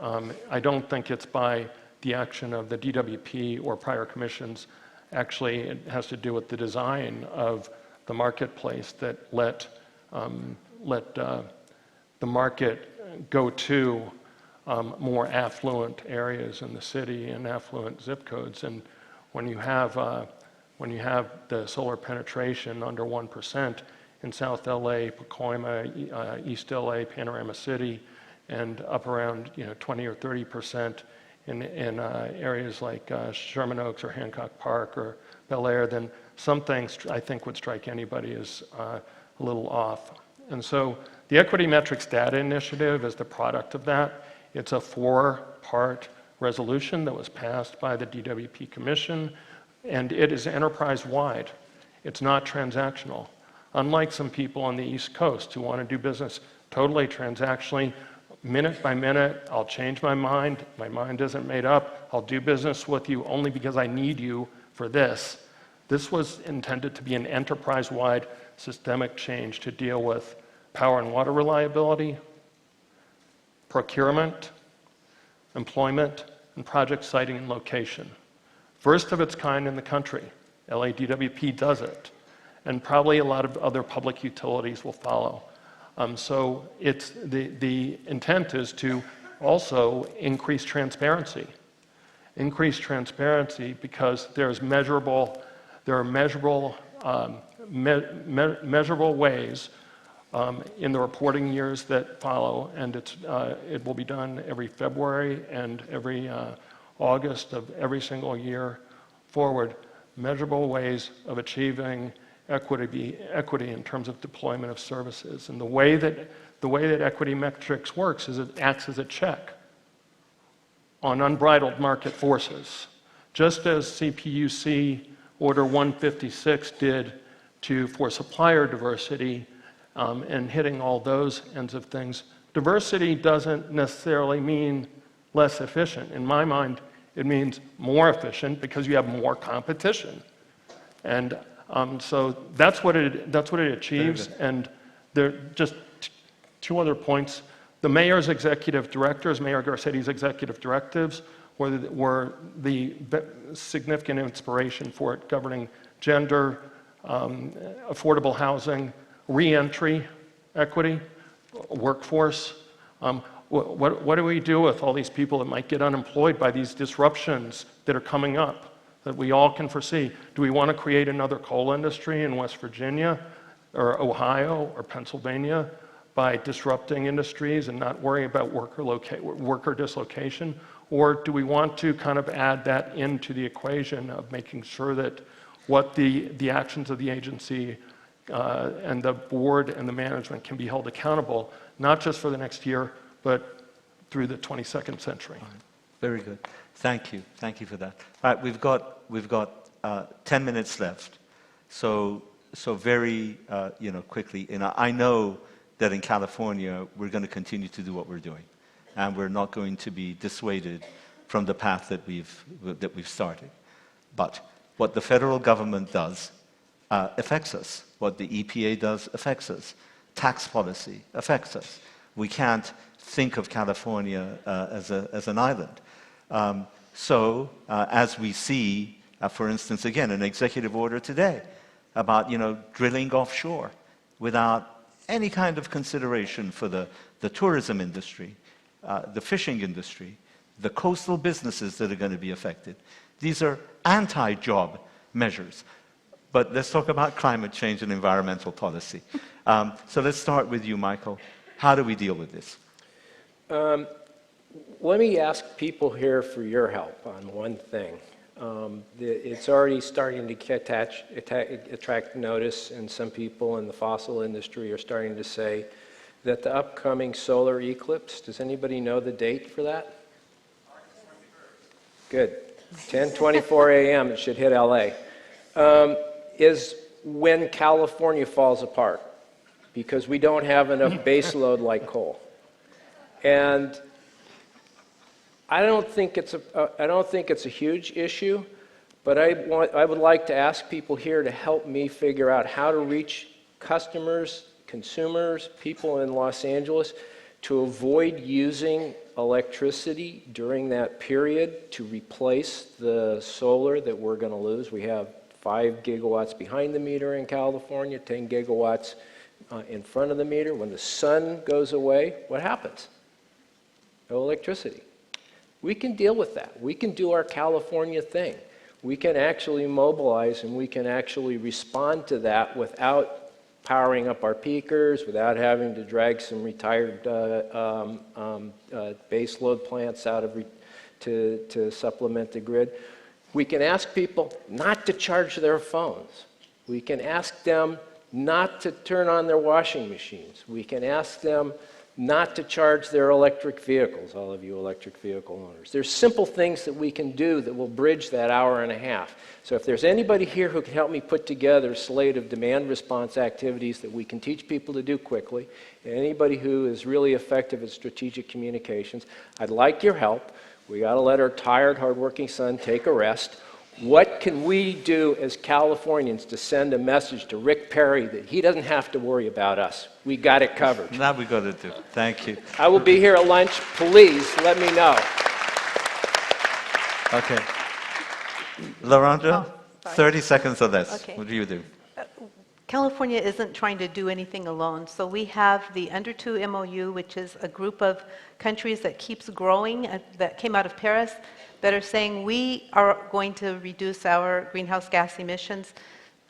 I don't think it's by the action of the DWP or prior commissions. Actually, it has to do with the design of the marketplace that let the market go to more affluent areas in the city and affluent zip codes. And when you have the solar penetration under 1% in South LA, Pacoima, East LA, Panorama City, and up around 20 or 30% in areas like Sherman Oaks or Hancock Park or Bel Air, then some things I think would strike anybody as a little off. And so the Equity Metrics Data Initiative is the product of that. It's a 4-part resolution that was passed by the DWP Commission, and it is enterprise-wide. It's not transactional. Unlike some people on the East Coast who want to do business totally transactionally, minute by minute, I'll change my mind isn't made up, I'll do business with you only because I need you for this. This was intended to be an enterprise-wide systemic change to deal with power and water reliability, procurement, employment, and project siting and location. First of its kind in the country. LADWP does it, and probably a lot of other public utilities will follow. So it's the intent is to also increase transparency. Increase transparency because there are measurable ways in the reporting years that follow, and it will be done every February and every August of every single year forward. Measurable ways of achieving equity in terms of deployment of services. And the way that Equity Metrics works is it acts as a check on unbridled market forces, just as CPUC Order 156 did for supplier diversity and hitting all those ends of things. Diversity doesn't necessarily mean less efficient. In my mind, it means more efficient because you have more competition. And so that's what it achieves. And there just two other points. The mayor's executive directives, Mayor Garcetti's executive directives, were the significant inspiration for it, governing gender, affordable housing, re-entry equity, workforce. What do we do with all these people that might get unemployed by these disruptions that are coming up that we all can foresee? Do we want to create another coal industry in West Virginia or Ohio or Pennsylvania by disrupting industries and not worrying about worker dislocation? Or do we want to kind of add that into the equation of making sure that what the actions of the agency and the board and the management can be held accountable, not just for the next year, but through the 22nd century? Very good. Thank you. Thank you for that. All right, we've got 10 minutes left. So very quickly, I know that in California we're going to continue to do what we're doing, and we're not going to be dissuaded from the path that we've started. But what the federal government does affects us. What the EPA does affects us. Tax policy affects us. We can't think of California as an island. So as we see, for instance, again, an executive order today about drilling offshore without any kind of consideration for the tourism industry, the fishing industry, the coastal businesses that are going to be affected. These are anti-job measures. But let's talk about climate change and environmental policy. So let's start with you, Michael. How do we deal with this? Let me ask people here for your help on one thing. It's already starting to attract notice, and some people in the fossil industry are starting to say that the upcoming solar eclipse, does anybody know the date for that? Good. 10:24 a.m. it should hit LA. Is when California falls apart because we don't have enough base load like coal. And I don't think it's a huge issue, but I would like to ask people here to help me figure out how to reach customers, consumers, people in Los Angeles to avoid using electricity during that period to replace the solar that we're going to lose. We have 5 gigawatts behind the meter in California, 10 gigawatts in front of the meter. When the sun goes away, what happens? No electricity. We can deal with that. We can do our California thing. We can actually mobilize and we can actually respond to that without powering up our peakers, without having to drag some retired base load plants out of to supplement the grid. We can ask people not to charge their phones. We can ask them not to turn on their washing machines. We can ask them not to charge their electric vehicles, all of you electric vehicle owners. There's simple things that we can do that will bridge that hour and a half. So if there's anybody here who can help me put together a slate of demand response activities that we can teach people to do quickly, and anybody who is really effective at strategic communications, I'd like your help. We got to let our tired, hardworking son take a rest. What can we do as Californians to send a message to Rick Perry that he doesn't have to worry about us? We got it covered. That we got to do. Thank you. I will be here at lunch. Please let me know. Okay. Laurendra, 30 seconds or less. Okay. What do you do? California isn't trying to do anything alone. So we have the Under 2 MOU, which is a group of countries that keeps growing, that came out of Paris, that are saying we are going to reduce our greenhouse gas emissions.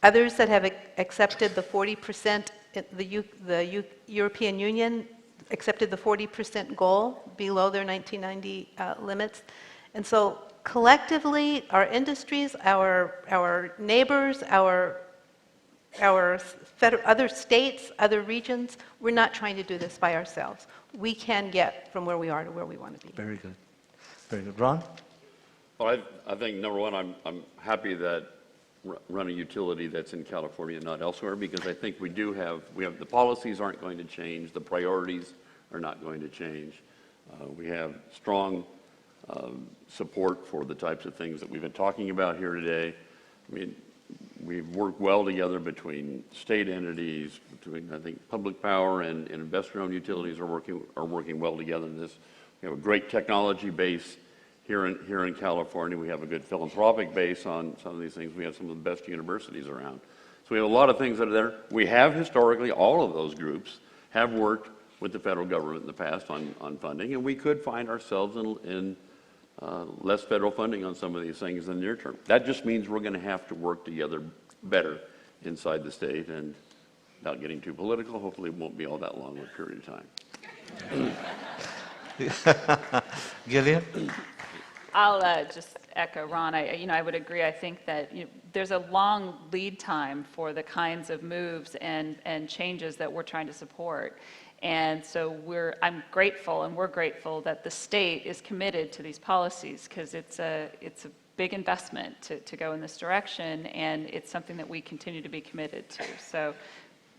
Others that have accepted the 40%, the European Union accepted the 40% goal below their 1990 limits. And so collectively, our industries, our neighbors, our other states, other regions, we're not trying to do this by ourselves. We can get from where we are to where we want to be. Very good. Very good. Ron? Well, I think, number one, I'm happy that run a utility that's in California, not elsewhere, because I think we have the policies aren't going to change, the priorities are not going to change. We have strong support for the types of things that we've been talking about here today. I mean, we've worked well together between state entities, between, I think, public power and investor-owned utilities are working well together in this. We have a great technology base here in California. We have a good philanthropic base on some of these things. We have some of the best universities around. So we have a lot of things that are there. We have historically, all of those groups have worked with the federal government in the past on funding, and we could find ourselves in less federal funding on some of these things in the near term. That just means we're going to have to work together better inside the state, and without getting too political, hopefully it won't be all that long a period of time. Gillian? I'll just echo Ron. I would agree. I think that there's a long lead time for the kinds of moves and changes that we're trying to support. And so I'm grateful, and we're grateful that the state is committed to these policies, because it's a big investment to go in this direction, and it's something that we continue to be committed to. So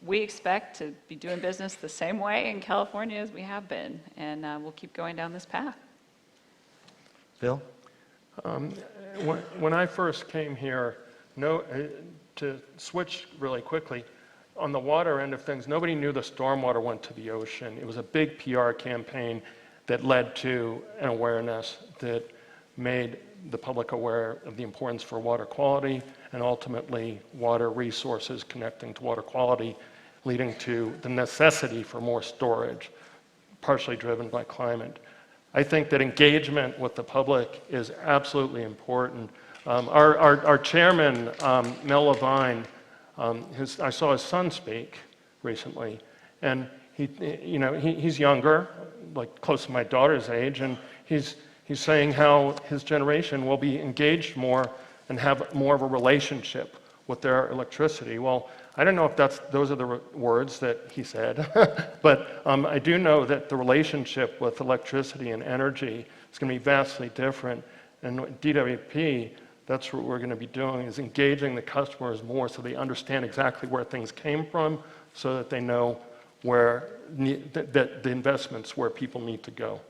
we expect to be doing business the same way in California as we have been, and we'll keep going down this path. Bill? When I first came here, to switch really quickly, on the water end of things, nobody knew the stormwater went to the ocean. It was a big PR campaign that led to an awareness that made the public aware of the importance for water quality and ultimately water resources connecting to water quality, leading to the necessity for more storage, partially driven by climate. I think that engagement with the public is absolutely important. Our chairman, Mel Levine, I saw his son speak recently, and he's younger, like close to my daughter's age, and he's saying how his generation will be engaged more and have more of a relationship with their electricity. Well, I don't know if those are the words that he said, but I do know that the relationship with electricity and energy is going to be vastly different. And DWP, that's what we're going to be doing, is engaging the customers more so they understand exactly where things came from, so that they know where that the investments where people need to go.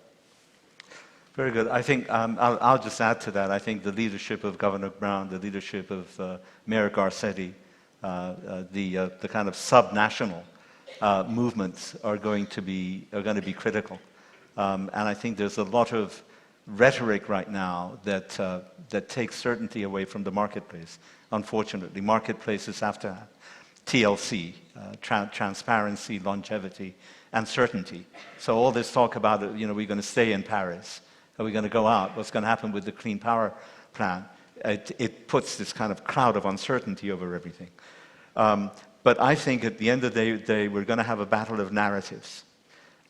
Very good. I think I'll just add to that. I think the leadership of Governor Brown, the leadership of Mayor Garcetti, the kind of subnational movements are going to be critical. And I think there's a lot of rhetoric right now that takes certainty away from the marketplace. Unfortunately, marketplaces have to have TLC, transparency, longevity, and certainty. So all this talk about, we're going to stay in Paris, are we going to go out, what's going to happen with the Clean Power Plan, it puts this kind of cloud of uncertainty over everything. But I think at the end of the day, we're going to have a battle of narratives.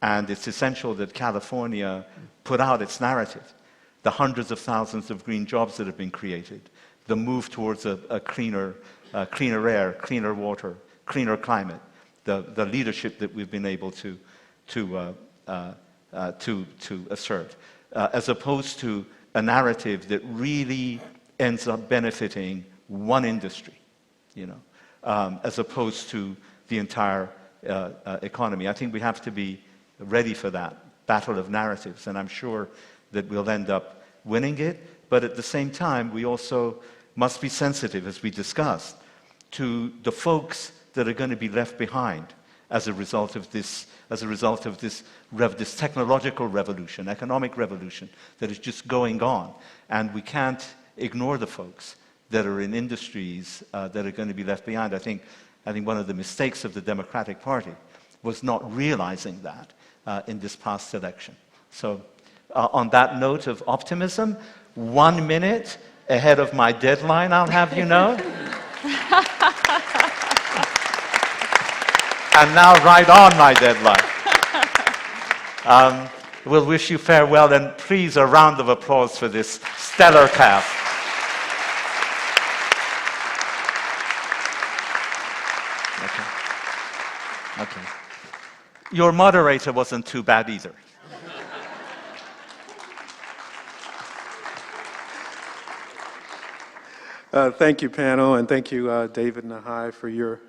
And it's essential that California put out its narrative. The hundreds of thousands of green jobs that have been created, the move towards a cleaner air, cleaner water, cleaner climate, the leadership that we've been able to assert, as opposed to a narrative that really ends up benefiting one industry, as opposed to the entire economy. I think we have to be ready for that battle of narratives, and I'm sure that we'll end up winning it. But at the same time, we also must be sensitive, as we discussed, to the folks that are going to be left behind as a result of this technological revolution, economic revolution that is just going on. And we can't ignore the folks that are in industries that are going to be left behind. I think one of the mistakes of the Democratic Party was not realizing that in this past election. So on that note of optimism, 1 minute ahead of my deadline, I'll have you know. And now right on my deadline. We'll wish you farewell, and please a round of applause for this stellar cast. Okay. Your moderator wasn't too bad either. Thank you, panel, and thank you, David Nahai, for your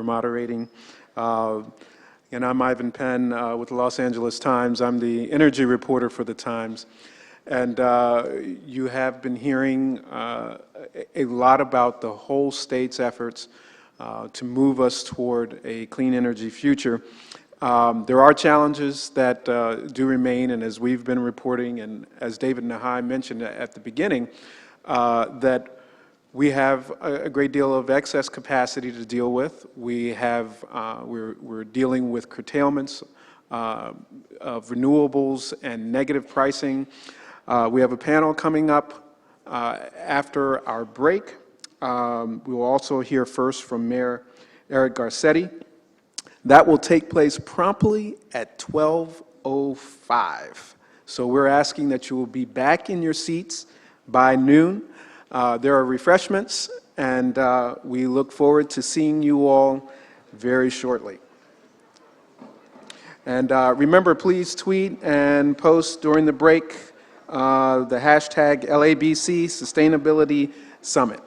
moderating. And I'm Ivan Penn with the Los Angeles Times. I'm the energy reporter for the Times. And you have been hearing a lot about the whole state's efforts to move us toward a clean energy future. There are challenges that do remain, and as we've been reporting, and as David Nahai mentioned at the beginning, that we have a great deal of excess capacity to deal with. We're dealing with curtailments of renewables and negative pricing. We have a panel coming up after our break. We will also hear first from Mayor Eric Garcetti. That will take place promptly at 12:05. So we're asking that you will be back in your seats by noon. There are refreshments, and we look forward to seeing you all very shortly. And remember, please tweet and post during the break the hashtag LABC Sustainability Summit.